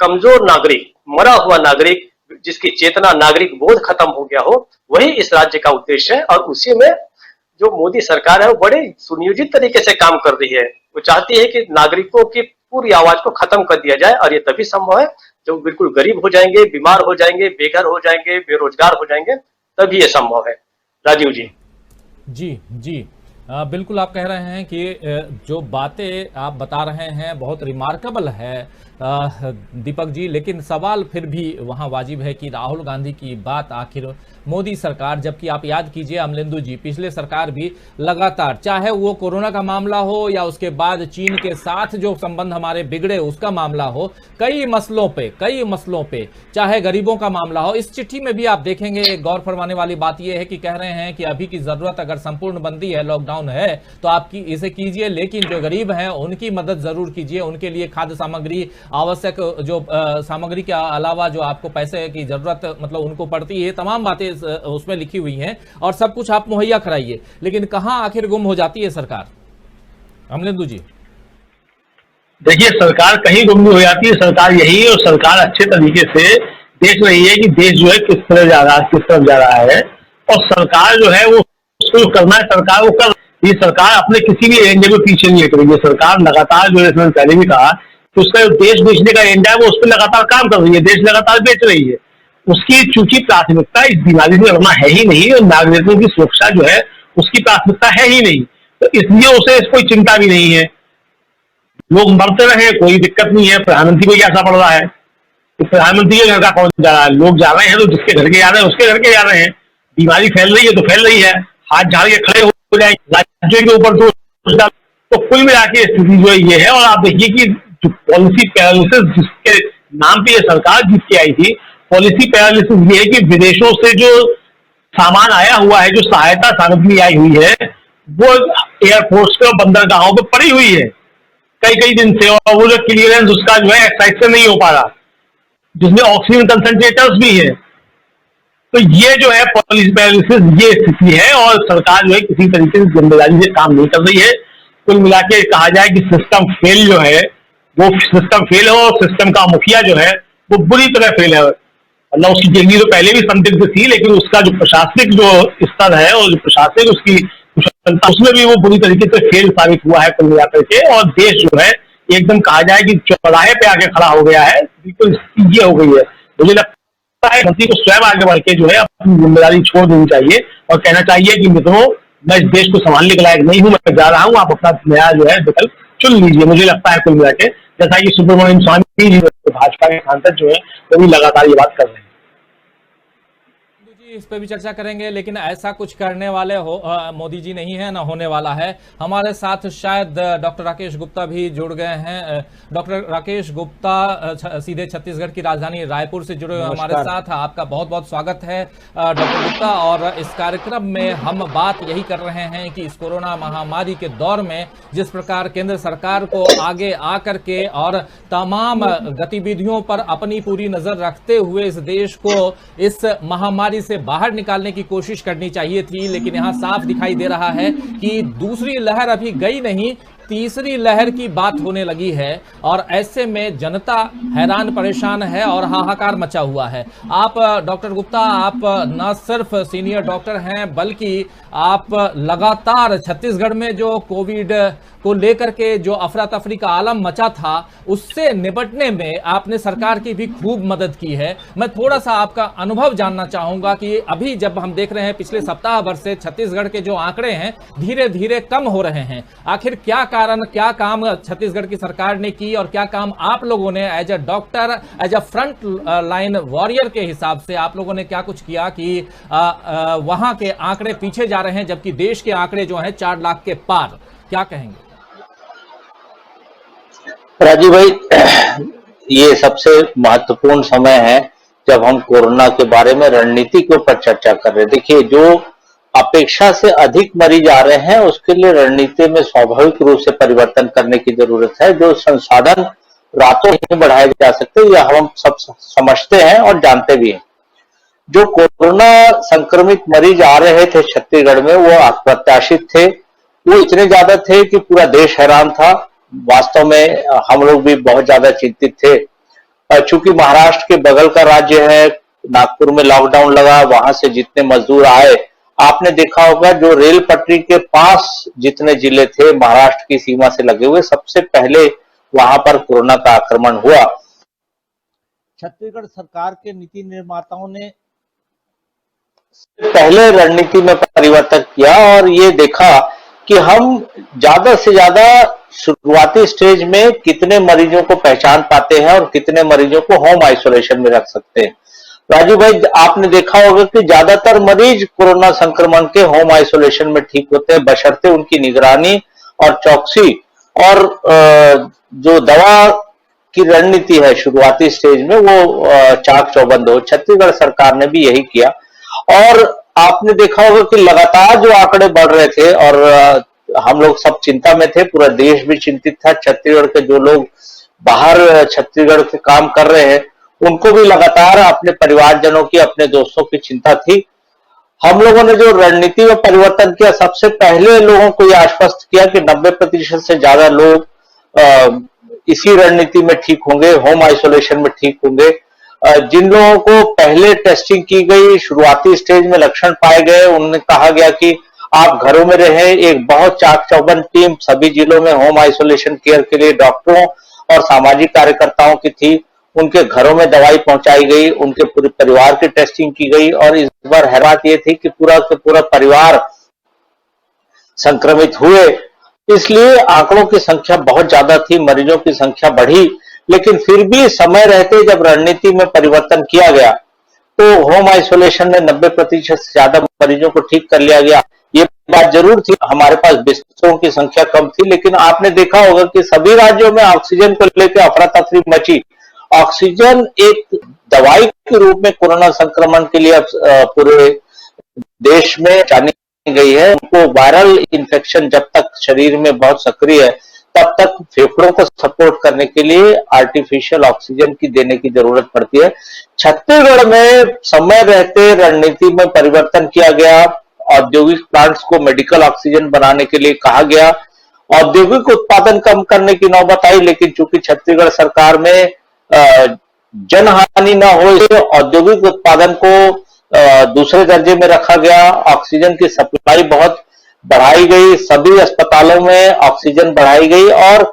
कमजोर नागरिक, मरा हुआ नागरिक, जिसकी चेतना, नागरिक बोध खत्म हो गया हो, वही इस राज्य का उद्देश्य है। और उसी में जो मोदी सरकार है वो बड़े सुनियोजित तरीके से काम कर रही है। वो चाहती है कि नागरिकों की पूरी आवाज को खत्म कर दिया जाए, और ये तभी संभव है जब बिल्कुल गरीब हो जाएंगे, बीमार हो जाएंगे, बेघर हो जाएंगे, बेरोजगार हो जाएंगे, तभी ये संभव है। राजीव जी। जी बिल्कुल, आप कह रहे हैं कि जो बातें आप बता रहे हैं बहुत रिमार्केबल है दीपक जी, लेकिन सवाल फिर भी वहां वाजिब है कि राहुल गांधी की बात आखिर मोदी सरकार, जबकि आप याद कीजिए अमलेंदु जी, पिछले सरकार भी लगातार, चाहे वो कोरोना का मामला हो या उसके बाद चीन के साथ जो संबंध हमारे बिगड़े उसका मामला हो, कई मसलों पे, चाहे गरीबों का मामला हो, इस चिट्ठी में भी आप देखेंगे गौर फरमाने वाली बात यह है कि कह रहे हैं कि अभी की जरूरत अगर संपूर्ण बंदी है, लॉकडाउन है, तो आप इसे कीजिए, लेकिन जो गरीब हैं उनकी मदद जरूर कीजिए, उनके लिए खाद्य सामग्री, आवश्यक जो सामग्री के अलावा जो आपको पैसे की जरूरत मतलब उनको पड़ती है, तमाम बातें उसमें लिखी हुई हैं, और सब कुछ आप मुहैया कराइए। लेकिन कहां आखिर गुम हो जाती है सरकार, अमलेंदु जी? देखिए, सरकार कहीं गुम नहीं हो जाती है। सरकार यही है, और सरकार अच्छे तरीके से देख रही है कि देश जो है किस तरह जा रहा है, किस तरफ जा रहा है, और सरकार जो है वो उसको जो करना है सरकार वो कर। ये सरकार अपने किसी भी एजेंडे में पीछे नहीं हट रही है। सरकार लगातार जो है, मैंने पहले भी कहा कि उसका जो देश बेचने का एजेंडा है वो उस पर लगातार काम कर रही है, देश लगातार बेच रही है। उसकी चूंकि प्राथमिकता इस बीमारी से लड़ना है ही नहीं और नागरिकों की सुरक्षा जो है उसकी प्राथमिकता है ही नहीं, तो इसलिए उसे कोई चिंता भी नहीं है। लोग मरते रहे, कोई दिक्कत नहीं है। प्रधानमंत्री को क्या असर पड़ रहा है? तो प्रधानमंत्री के घर का कौन जा रहा है? लोग जा रहे हैं तो जिसके घर के जा रहे हैं उसके घर के जा रहे हैं। बीमारी फैल रही है तो फैल रही है, हाथ झाड़ के खड़े हो जाए राज्यों के ऊपर तो कुल मिला के स्थिति जो है ये है। और आप देखिए कि जो पॉलिसी पैरालिसिस जिसके नाम पे ये सरकार जीत के आई थी, पॉलिसी पैरालिसिस ये है कि विदेशों से जो सामान आया हुआ है, जो सहायता सामग्री आई हुई है, वो एयरपोर्ट्स पे और बंदरगाहों पे पड़ी हुई है कई कई दिन से, और वो जो क्लियरेंस उसका जो है एक्साइज से नहीं हो पा रहा, जिसमें ऑक्सीजन कंसंट्रेटर्स भी है। तो ये जो है पॉलिसी पैरालिसिस ये स्थिति है, और सरकार जो है किसी तरीके से जिम्मेदारी से काम नहीं कर रही है। कुल मिला के कहा जाए कि सिस्टम फेल जो है वो सिस्टम फेल है, और सिस्टम का मुखिया जो है वो बुरी तरह फेल है। मतलब उसकी जिंदगी तो पहले भी संदिग्ध थी, लेकिन उसका जो प्रशासनिक जो स्तर है और जो प्रशासनिक उसकी कुशलता उसमें भी वो बुरी तरीके से फेल साबित हुआ है कुल मिलाकर के। और देश जो है एकदम कहा जाए कि चौराहे पे आके खड़ा हो गया है, बिल्कुल ये हो गई है। मुझे लगता है मंत्री को स्वयं आगे बढ़ के जो है अपनी जिम्मेदारी छोड़ देनी चाहिए और कहना चाहिए कि मित्रों, मैं इस देश को संभालने के लायक नहीं हूं, मैं जा रहा हूं, आप अपना नया जो है विकल्प चुन लीजिए। मुझे लगता है कुल मिला के जैसा कि सुब्रमण्यम स्वामी जी भाजपा के सांसद जो है वो भी लगातार ये बात कर रहे हैं। इस पे भी चर्चा करेंगे, लेकिन ऐसा कुछ करने वाले मोदी जी नहीं है, ना होने वाला है। हमारे साथ शायद डॉक्टर राकेश गुप्ता भी जुड़ गए हैं। डॉक्टर राकेश गुप्ता सीधे छत्तीसगढ़ की राजधानी रायपुर से जुड़े हुए हमारे साथ। आपका बहुत बहुत स्वागत है डॉक्टर गुप्ता। और इस कार्यक्रम में हम बात यही कर रहे हैं कि इस कोरोना महामारी के दौर में जिस प्रकार केंद्र सरकार को आगे आकर के और तमाम गतिविधियों पर अपनी पूरी नजर रखते हुए इस देश को इस महामारी से बाहर निकालने की कोशिश करनी चाहिए थी, लेकिन यहां साफ दिखाई दे रहा है कि दूसरी लहर अभी गई नहीं, तीसरी लहर की बात होने लगी है। और ऐसे में जनता हैरान परेशान है और हाहाकार मचा हुआ है। आप डॉक्टर गुप्ता, आप न सिर्फ सीनियर डॉक्टर हैं, बल्कि आप लगातार छत्तीसगढ़ में जो कोविड को लेकर के जो अफरा तफरी का आलम मचा था उससे निपटने में आपने सरकार की भी खूब मदद की है। मैं थोड़ा सा आपका अनुभव जानना चाहूंगा कि अभी जब हम देख रहे हैं पिछले सप्ताह भर से छत्तीसगढ़ के जो आंकड़े हैं धीरे धीरे कम हो रहे हैं, आखिर क्या कारण, क्या काम छत्तीसगढ़ की सरकार ने की और क्या काम आप लोगों ने as a doctor, as a front line warrior के हिसाब से आप लोगों ने क्या कुछ किया कि वहां के आंकड़े पीछे जा रहे हैं जबकि देश के आंकड़े जो हैं 4 लाख के पार? क्या कहेंगे? राजीव भाई, ये सबसे महत्वपूर्ण समय है जब हम कोरोना के बारे में रणनीति के ऊपर चर्चा कर रहे हैं। देखिए, जो अपेक्षा से अधिक मरीज आ रहे हैं उसके लिए रणनीति में स्वाभाविक रूप से परिवर्तन करने की जरूरत है। जो संसाधन रातों नहीं बढ़ाए जा सकते, यह हम सब समझते हैं और जानते भी हैं। जो कोरोना संक्रमित मरीज आ रहे थे छत्तीसगढ़ में वो अप्रत्याशित थे, वो इतने ज्यादा थे कि पूरा देश हैरान था। वास्तव में हम लोग भी बहुत ज्यादा चिंतित थे। चूंकि महाराष्ट्र के बगल का राज्य है, नागपुर में लॉकडाउन लगा, वहां से जितने मजदूर आए, आपने देखा होगा जो रेल पटरी के पास जितने जिले थे महाराष्ट्र की सीमा से लगे हुए, सबसे पहले वहां पर कोरोना का आक्रमण हुआ। छत्तीसगढ़ सरकार के नीति निर्माताओं ने पहले रणनीति में परिवर्तन किया और ये देखा कि हम ज्यादा से ज्यादा शुरुआती स्टेज में कितने मरीजों को पहचान पाते हैं और कितने मरीजों को होम आइसोलेशन में रख सकते हैं। राजू भाई, आपने देखा होगा कि ज्यादातर मरीज कोरोना संक्रमण के होम आइसोलेशन में ठीक होते हैं, बशर्ते उनकी निगरानी और चौकसी और जो दवा की रणनीति है शुरुआती स्टेज में वो चाक चौबंद हो। छत्तीसगढ़ सरकार ने भी यही किया और आपने देखा होगा कि लगातार जो आंकड़े बढ़ रहे थे और हम लोग सब चिंता में थे, पूरा देश भी चिंतित था। छत्तीसगढ़ के जो लोग बाहर छत्तीसगढ़ के काम कर रहे हैं उनको भी लगातार अपने परिवारजनों की, अपने दोस्तों की चिंता थी। हम लोगों ने जो रणनीति में परिवर्तन किया, सबसे पहले लोगों को यह आश्वस्त किया कि 90% से ज्यादा लोग इसी रणनीति में ठीक होंगे, होम आइसोलेशन में ठीक होंगे। जिन लोगों को पहले टेस्टिंग की गई, शुरुआती स्टेज में लक्षण पाए गए, उन्हें कहा गया कि आप घरों में रहें। एक बहुत चाक चौबंद टीम सभी जिलों में होम आइसोलेशन केयर के लिए डॉक्टरों और सामाजिक कार्यकर्ताओं की थी। उनके घरों में दवाई पहुंचाई गई, उनके पूरे परिवार की टेस्टिंग की गई और इस बार हैरात ये थी कि पूरा का पूरा परिवार संक्रमित हुए। इसलिए आंकड़ों की संख्या बहुत ज्यादा थी, मरीजों की संख्या बढ़ी, लेकिन फिर भी समय रहते जब रणनीति में परिवर्तन किया गया तो होम आइसोलेशन में 90% से ज्यादा मरीजों को ठीक कर लिया गया। ये बात जरूर थी, हमारे पास बिस्तरों की संख्या कम थी, लेकिन आपने देखा होगा कि सभी राज्यों में ऑक्सीजन को लेकर अफरा तफरी मची। ऑक्सीजन एक दवाई के रूप में कोरोना संक्रमण के लिए पूरे देश में जानी गई है। उनको वायरल इन्फेक्शन जब तक शरीर में बहुत सक्रिय है तब तक फेफड़ों को सपोर्ट करने के लिए आर्टिफिशियल ऑक्सीजन की देने की जरूरत पड़ती है। छत्तीसगढ़ में समय रहते रणनीति में परिवर्तन किया गया। औद्योगिक प्लांट्स को मेडिकल ऑक्सीजन बनाने के लिए कहा गया। औद्योगिक उत्पादन कम करने की नौबत आई, लेकिन चूंकि छत्तीसगढ़ सरकार में जनहानि न हो इसलिए औद्योगिक उत्पादन को दूसरे दर्जे में रखा गया। ऑक्सीजन की सप्लाई बहुत बढ़ाई गई, सभी अस्पतालों में ऑक्सीजन बढ़ाई गई और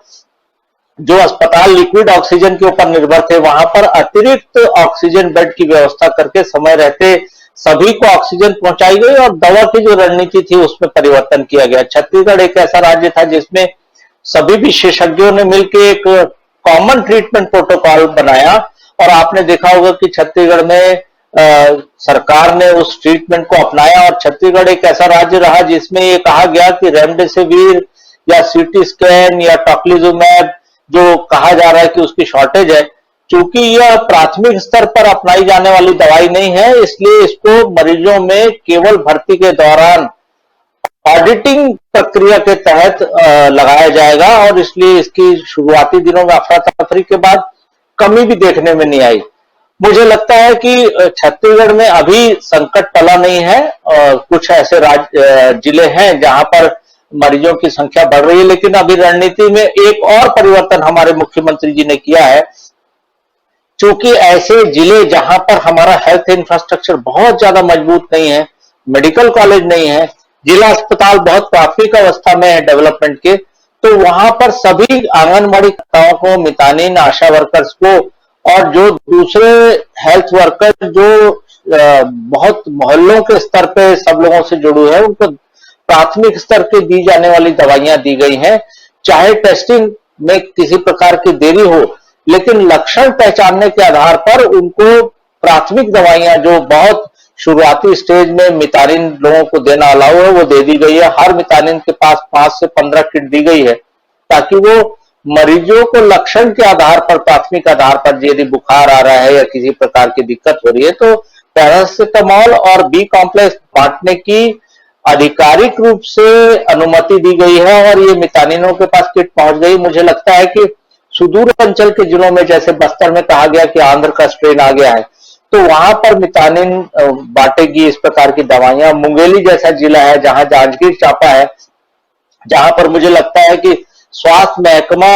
जो अस्पताल लिक्विड ऑक्सीजन के ऊपर निर्भर थे वहां पर अतिरिक्त ऑक्सीजन बेड की व्यवस्था करके समय रहते सभी को ऑक्सीजन पहुंचाई गई और दवा की जो रणनीति थी उसमें परिवर्तन किया गया। छत्तीसगढ़ एक ऐसा राज्य था जिसमें सभी विशेषज्ञों ने मिलकर एक कॉमन ट्रीटमेंट प्रोटोकॉल बनाया और आपने देखा होगा कि छत्तीसगढ़ में सरकार ने उस ट्रीटमेंट को अपनाया और छत्तीसगढ़ एक ऐसा राज्य रहा जिसमें ये कहा गया कि रेमडेसिविर या सीटी स्कैन या टोक्लिजुमैब जो कहा जा रहा है कि उसकी शॉर्टेज है, चूंकि यह प्राथमिक स्तर पर अपनाई जाने वाली दवाई नहीं है, इसलिए इसको मरीजों में केवल भर्ती के दौरान ऑडिटिंग प्रक्रिया के तहत लगाया जाएगा और इसलिए इसकी शुरुआती दिनों में अफरा तफरी के बाद कमी भी देखने में नहीं आई। मुझे लगता है कि छत्तीसगढ़ में अभी संकट टला नहीं है और कुछ ऐसे जिले हैं जहां पर मरीजों की संख्या बढ़ रही है, लेकिन अभी रणनीति में एक और परिवर्तन हमारे मुख्यमंत्री जी ने किया है। चूंकि ऐसे जिले जहां पर हमारा हेल्थ इंफ्रास्ट्रक्चर बहुत ज्यादा मजबूत नहीं है, मेडिकल कॉलेज नहीं है, जिला अस्पताल बहुत प्राथमिक अवस्था में है डेवलपमेंट के, तो वहां पर सभी आंगनबाड़ी कार्यकर्ताओं को, मितानिन, आशा वर्कर्स को और जो दूसरे हेल्थ वर्कर जो बहुत मोहल्लों के स्तर पे सब लोगों से जुड़े हैं, उनको प्राथमिक स्तर के दी जाने वाली दवाइयां दी गई हैं। चाहे टेस्टिंग में किसी प्रकार की देरी हो, लेकिन लक्षण पहचानने के आधार पर उनको प्राथमिक दवाइयां जो बहुत शुरुआती स्टेज में मितानिन लोगों को देना अलाउ है वो दे दी गई है। हर मितानिन के पास 5 से 15 किट दी गई है ताकि वो मरीजों को लक्षण के आधार पर, प्राथमिक आधार पर यदि बुखार आ रहा है या किसी प्रकार की दिक्कत हो रही है तो पैरासिटामोल और बी कॉम्प्लेक्स बांटने की आधिकारिक रूप से अनुमति दी गई है और ये मितानिनों के पास किट पहुंच गई। मुझे लगता है कि सुदूर अंचल के जिलों में, जैसे बस्तर में कहा गया कि आंध्र का स्ट्रेन आ गया है, तो वहां पर मितानिन बांटेगी इस प्रकार की दवाइयां। मुंगेली जैसा जिला है जहां जांजगीर चांपा है, जहां पर मुझे लगता है कि स्वास्थ्य महकमा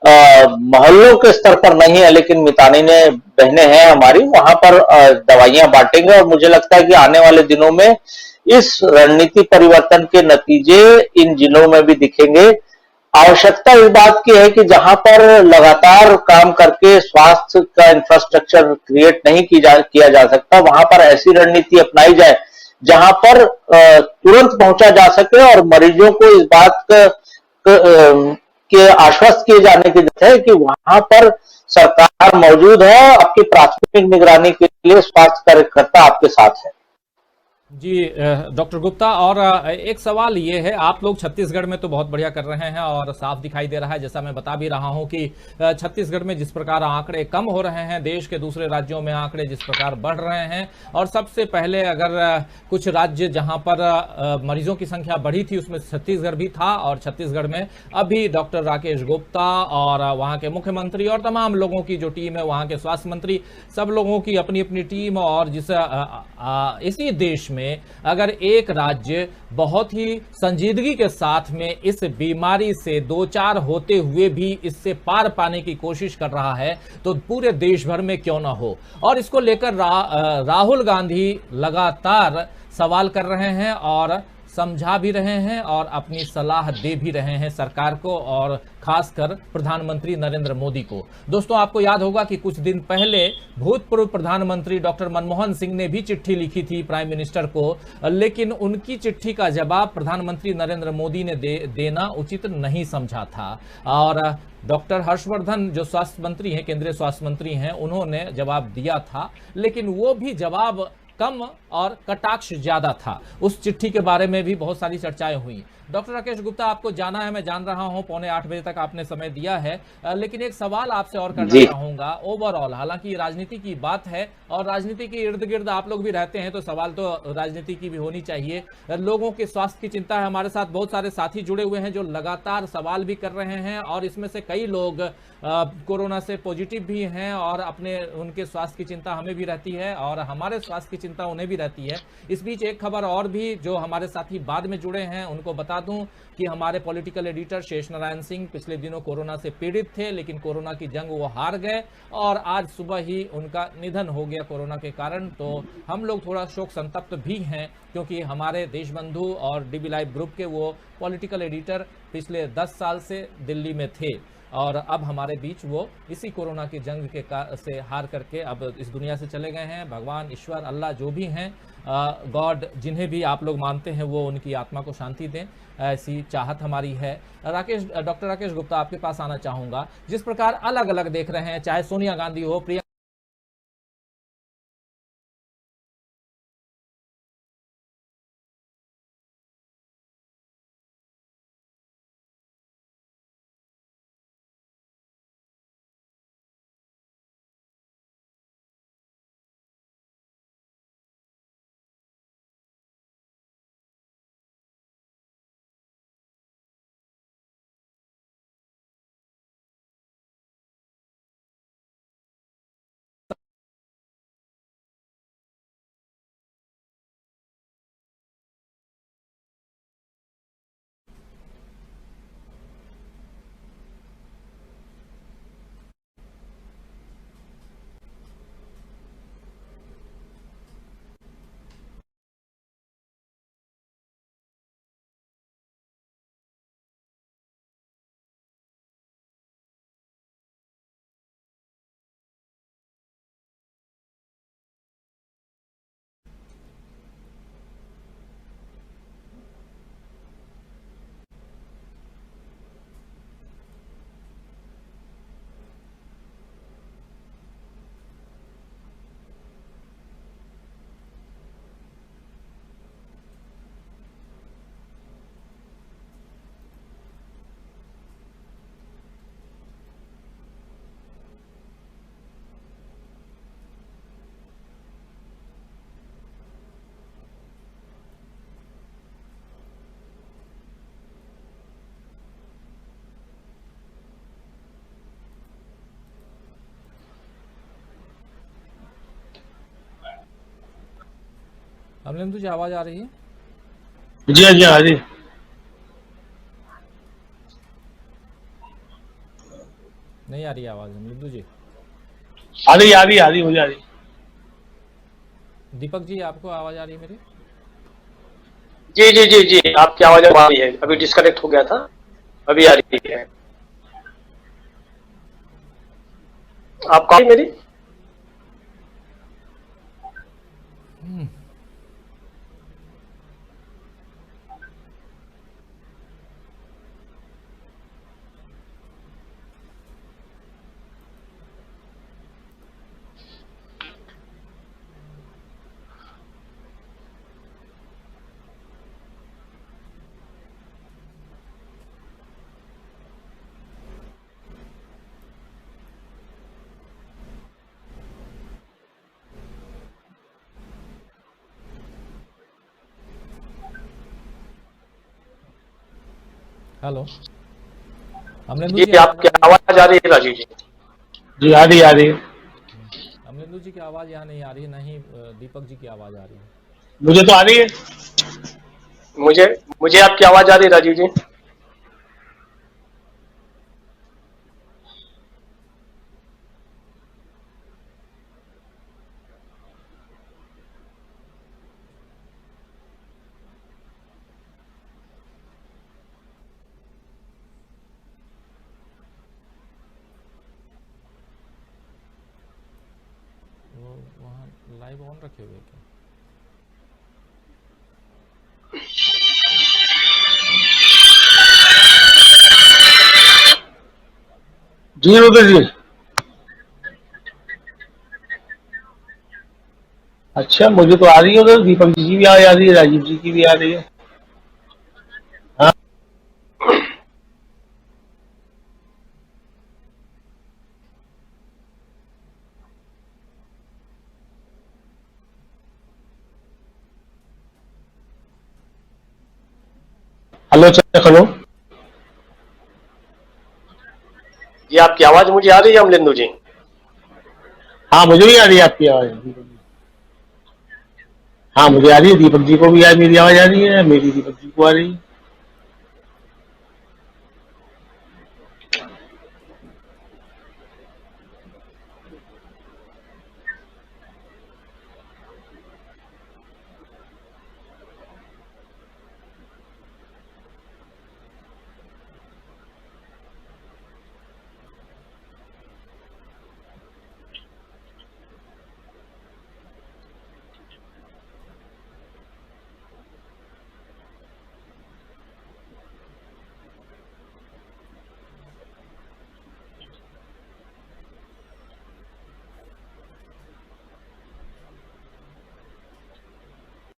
मोहल्लों के स्तर पर नहीं है, लेकिन मितानिने बहनें हैं हमारी, वहां पर दवाइयां बांटेंगे और मुझे लगता है कि आने वाले दिनों में इस रणनीति परिवर्तन के नतीजे इन जिलों में भी दिखेंगे। आवश्यकता इस बात की है कि जहां पर लगातार काम करके स्वास्थ्य का इंफ्रास्ट्रक्चर क्रिएट नहीं किया जा सकता, वहां पर ऐसी रणनीति अपनाई जाए जहां पर तुरंत पहुंचा जा सके और मरीजों को इस बात के आश्वस्त किए जाने की जरूरत है कि वहां पर सरकार मौजूद है, आपकी प्राथमिक निगरानी के लिए स्वास्थ्य कार्यकर्ता आपके साथ है। जी डॉक्टर गुप्ता, और एक सवाल ये है, आप लोग छत्तीसगढ़ में तो बहुत बढ़िया कर रहे हैं और साफ दिखाई दे रहा है, जैसा मैं बता भी रहा हूं कि छत्तीसगढ़ में जिस प्रकार आंकड़े कम हो रहे हैं, देश के दूसरे राज्यों में आंकड़े जिस प्रकार बढ़ रहे हैं, और सबसे पहले अगर कुछ राज्य जहां पर मरीजों की संख्या बढ़ी थी उसमें छत्तीसगढ़ भी था, और छत्तीसगढ़ में अभी डॉक्टर राकेश गुप्ता और वहां के मुख्यमंत्री और तमाम लोगों की जो टीम है, वहां के स्वास्थ्य मंत्री, सब लोगों की अपनी अपनी टीम, और जिस इसी देश में में अगर एक राज्य बहुत ही संजीदगी के साथ में इस बीमारी से दो चार होते हुए भी इससे पार पाने की कोशिश कर रहा है तो पूरे देश भर में क्यों ना हो। और इसको लेकर राहुल गांधी लगातार सवाल कर रहे हैं और समझा भी रहे हैं और अपनी सलाह दे भी रहे हैं सरकार को और खासकर प्रधानमंत्री नरेंद्र मोदी को। दोस्तों, आपको याद होगा कि कुछ दिन पहले भूतपूर्व प्रधानमंत्री डॉक्टर मनमोहन सिंह ने भी चिट्ठी लिखी थी प्राइम मिनिस्टर को, लेकिन उनकी चिट्ठी का जवाब प्रधानमंत्री नरेंद्र मोदी ने देना उचित नहीं समझा था। और डॉक्टर हर्षवर्धन जो स्वास्थ्य मंत्री हैं, केंद्रीय स्वास्थ्य मंत्री हैं, उन्होंने जवाब दिया था, लेकिन वो भी जवाब कम और कटाक्ष ज्यादा था। उस चिट्ठी के बारे में भी बहुत सारी चर्चाएं हुई। डॉक्टर राकेश गुप्ता, आपको जाना है, मैं जान रहा हूं, 7:45 बजे तक आपने समय दिया है, लेकिन एक सवाल आपसे और करना चाहूंगा। ओवरऑल, हालांकि राजनीति की बात है और राजनीति के इर्द गिर्द आप लोग भी रहते हैं, तो सवाल तो राजनीति की भी होनी चाहिए। लोगों के स्वास्थ्य की चिंता है। हमारे साथ बहुत सारे साथी जुड़े हुए हैं जो लगातार सवाल भी कर रहे हैं और इसमें से कई लोग कोरोना से पॉजिटिव भी हैं और उनके स्वास्थ्य की चिंता हमें भी रहती है और हमारे स्वास्थ्य की चिंता उन्हें भी रहती है। इस बीच एक खबर और भी जो हमारे साथी बाद में जुड़े हैं उनको बता दूं कि हमारे पॉलिटिकल एडिटर शेष नारायण सिंह पिछले दिनों कोरोना से पीड़ित थे, लेकिन कोरोना की जंग वो हार गए और आज सुबह ही उनका निधन हो गया कोरोना के कारण। तो हम लोग थोड़ा शोक संतप्त भी हैं क्योंकि हमारे देशबंधु और डीबी लाइव ग्रुप के वो पॉलिटिकल एडिटर पिछले 10 साल से दिल्ली में थे और अब हमारे बीच वो इसी कोरोना की जंग से हार करके अब इस दुनिया से चले गए हैं। भगवान, ईश्वर, अल्लाह जो भी हैं, गॉड जिन्हें भी आप लोग मानते हैं, वो उनकी आत्मा को शांति दें, ऐसी चाहत हमारी है। डॉक्टर राकेश गुप्ता, आपके पास आना चाहूंगा। जिस प्रकार अलग अलग देख रहे हैं, चाहे सोनिया गांधी हो, प्रियंका अमलेंदु जी, आवाज आ रही है? जी जी हाँ जी, नहीं आ रही आवाज अमलेंदु जी? आ रही मुझे आ रही। दीपक जी, आपको आवाज आ रही है मेरी? जी जी जी जी, आपकी आवाज आ रही है। अभी डिस्कनेक्ट हो गया था, अभी आ रही है। आपको आ रही मेरी? हेलो अमलेंदु जी, जी, आपकी आवाज आ रही है राजीव जी? जी आ रही अमलेंदु जी की आवाज यहाँ नहीं आ रही है, नहीं दीपक जी की आवाज आ रही है। मुझे तो आ रही है। मुझे मुझे आपकी आवाज आ रही है राजीव जी। वो वहाँ लाइव ऑन रखे हुए क्या? जी रुद्र जी। अच्छा, मुझे तो आ रही है उधर, दीपक जी की भी आ रही है, राजीव जी की भी आ रही है। हाँ, हेलो चेक हेलो। जी आपकी आवाज मुझे आ रही है अमलेंदु जी। हाँ, मुझे भी आ रही है आपकी आवाज दीपक जी। हाँ, मुझे आ रही है, दीपक जी को भी मेरी आवाज आ रही है, मेरी दीपक जी को आ रही है।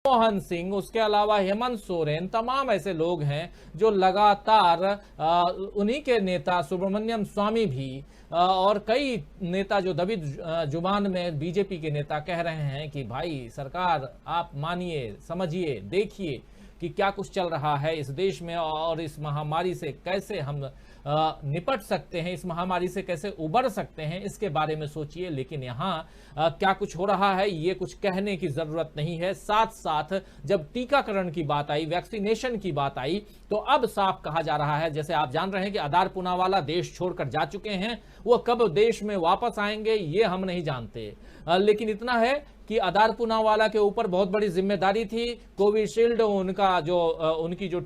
मनमोहन सिंह, उसके अलावा हेमंत सोरेन, तमाम ऐसे लोग हैं जो लगातार उन्हीं के नेता सुब्रमण्यम स्वामी भी और कई नेता जो दबी जुबान में बीजेपी के नेता कह रहे हैं कि भाई सरकार आप मानिए, समझिए, देखिए कि क्या कुछ चल रहा है इस देश में और इस महामारी से कैसे हम निपट सकते हैं, इस महामारी से कैसे उबर सकते हैं, इसके बारे में सोचिए। लेकिन यहाँ क्या कुछ हो रहा है ये कुछ कहने की जरूरत नहीं है। साथ साथ जब टीकाकरण की बात आई, वैक्सीनेशन की बात आई, तो अब साफ कहा जा रहा है, जैसे आप जान रहे हैं कि आधार पूनावाला देश छोड़कर जा चुके हैं, वो कब देश में वापस आएंगे ये हम नहीं जानते। लेकिन इतना है कि आधार पूनावाला के ऊपर बहुत बड़ी जिम्मेदारी थी। कोविशील्ड उनका जो उनकी जो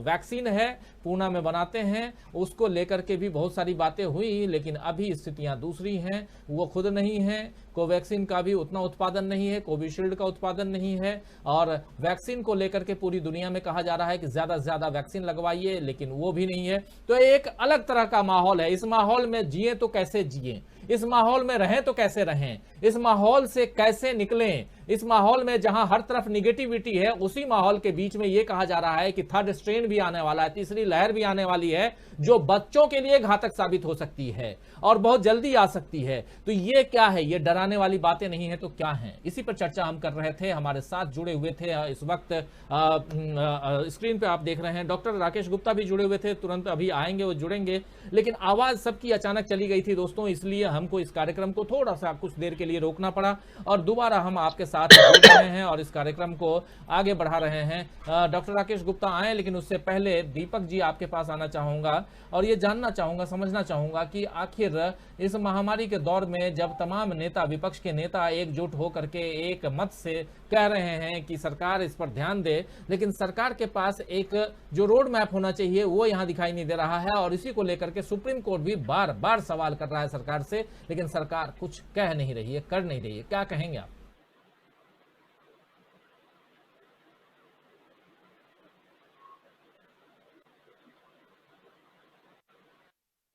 वैक्सीन है पूना में बनाते हैं, उसको लेकर के भी बहुत सारी बातें हुई, लेकिन अभी स्थितियां दूसरी हैं। वो खुद नहीं है, कोवैक्सीन का भी उतना उत्पादन नहीं है, कोविशील्ड का उत्पादन नहीं है, और वैक्सीन को लेकर के पूरी दुनिया में कहा जा रहा है कि ज्यादा से ज्यादा वैक्सीन लगवाइए, लेकिन वो भी नहीं है। तो एक अलग तरह का माहौल है। इस माहौल में जिए तो कैसे जिए, इस माहौल में रहें तो कैसे रहें, इस माहौल से कैसे निकलें, इस माहौल में जहां हर तरफ निगेटिविटी है, उसी माहौल के बीच में यह कहा जा रहा है कि थर्ड स्ट्रेन भी आने वाला है, तीसरी लहर भी आने वाली है, जो बच्चों के लिए घातक साबित हो सकती है और बहुत जल्दी आ सकती है। तो ये क्या है, ये डराने वाली बातें नहीं है तो क्या है? इसी पर चर्चा हम कर रहे थे। हमारे साथ जुड़े हुए थे इस वक्त स्क्रीन पे आप देख रहे हैं डॉक्टर राकेश गुप्ता भी जुड़े हुए थे, तुरंत अभी आएंगे, वो जुड़ेंगे। लेकिन आवाज सबकी अचानक चली गई थी दोस्तों, इसलिए हमको इस कार्यक्रम को थोड़ा सा कुछ देर के लिए रोकना पड़ा और दोबारा हम आपके साथ जुड़ रहे हैं और इस कार्यक्रम को आगे बढ़ा रहे हैं। डॉक्टर राकेश गुप्ता आए, लेकिन उससे पहले दीपक जी आपके पास आना चाहूंगा और ये जानना चाहूंगा, समझना चाहूंगा कि आखिर इस महामारी के दौर में जब तमाम नेता, विपक्ष के नेता एकजुट होकर के एक मत से कह रहे हैं कि सरकार इस पर ध्यान दे, लेकिन सरकार के पास एक जो रोड मैप होना चाहिए वो यहां दिखाई नहीं दे रहा है और इसी को लेकर के सुप्रीम कोर्ट भी बार बार सवाल कर रहा है सरकार से, लेकिन सरकार कुछ कह नहीं रही है, कर नहीं रही है। क्या कहेंगे आप?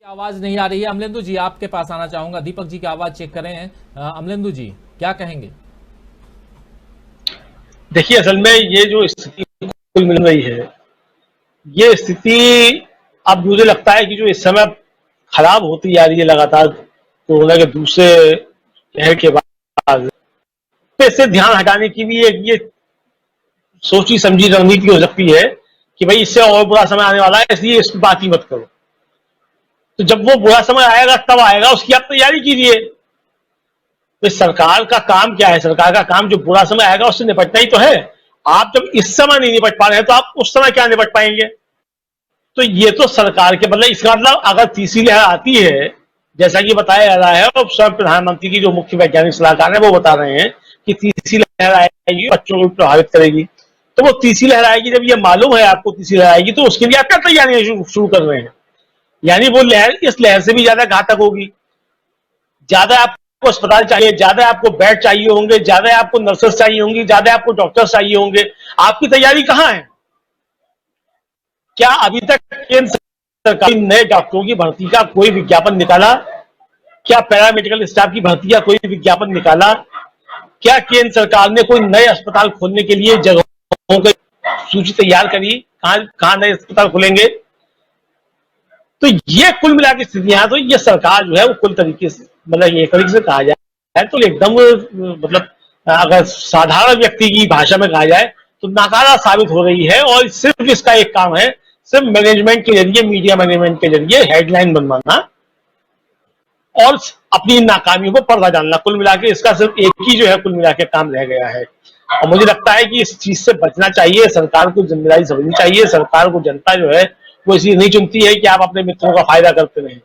आवाज नहीं आ रही है। अमलेंदु जी आपके पास आना चाहूंगा, दीपक जी की आवाज चेक करें। अमलेंदु जी क्या कहेंगे? देखिए, असल में ये जो स्थिति मिल रही है, ये स्थिति अब मुझे लगता है कि जो इस समय खराब होती जा रही है लगातार कोरोना के दूसरे लहर के बाद, तो इससे ध्यान हटाने की भी एक ये सोची समझी रणनीति हो सकती है कि भाई इससे और बुरा समय आने वाला है, इसलिए इसकी बात ही मत करो। तो जब वो बुरा समय आएगा तब आएगा, उसकी आप तैयारी कीजिए। तो सरकार का काम क्या है? सरकार का काम जो बुरा समय आएगा उससे निपटना ही तो है। आप जब इस समय नहीं निपट पा रहे हैं तो आप उस समय क्या निपट पाएंगे? तो ये तो सरकार के मतलब इसका मतलब अगर तीसरी लहर आती है, जैसा कि बताया जा रहा है, और स्वयं प्रधानमंत्री की जो मुख्य वैज्ञानिक सलाहकार है वो बता रहे हैं कि तीसरी लहर आएगी, बच्चों को प्रभावित करेगी। तो वो तीसरी लहर आएगी, जब ये मालूम है आपको तीसरी लहर आएगी, तो उसके लिए आप क्या तैयारियां शुरू कर रहे हैं? यानी वो लहर इस लहर से भी ज्यादा घातक होगी। ज्यादा आपको अस्पताल चाहिए, ज्यादा आपको बेड चाहिए होंगे, ज्यादा आपको नर्सेस चाहिए होंगी, ज्यादा आपको डॉक्टर्स चाहिए होंगे। आपकी तैयारी कहां है? क्या अभी तक केंद्र सरकार ने नए डॉक्टरों की भर्ती का कोई विज्ञापन निकाला? क्या पैरामेडिकल स्टाफ की भर्ती का कोई विज्ञापन निकाला? क्या केंद्र सरकार ने कोई नए अस्पताल खोलने के लिए जगहों की सूची तैयार करी? कहां नए अस्पताल खुलेंगे? तो ये कुल मिला की स्थितियां, तो ये सरकार जो है वो कुल तरीके से, मतलब एक तरीके से कहा जाए तो एकदम मतलब अगर साधारण व्यक्ति की भाषा में कहा जाए तो नाकारा साबित हो रही है। और सिर्फ इसका एक काम है, सिर्फ मैनेजमेंट के जरिए, मीडिया मैनेजमेंट के जरिए हेडलाइन बनवाना और अपनी नाकामियों को पर्दा डालना। कुल मिला के इसका सिर्फ एक ही जो है कुल मिला के काम रह गया है। और मुझे लगता है कि इस चीज से बचना चाहिए। सरकार को जिम्मेदारी समझनी चाहिए। सरकार को जनता जो है वो इसलिए नहीं चुनती है कि आप अपने मित्रों का फायदा करते रहें।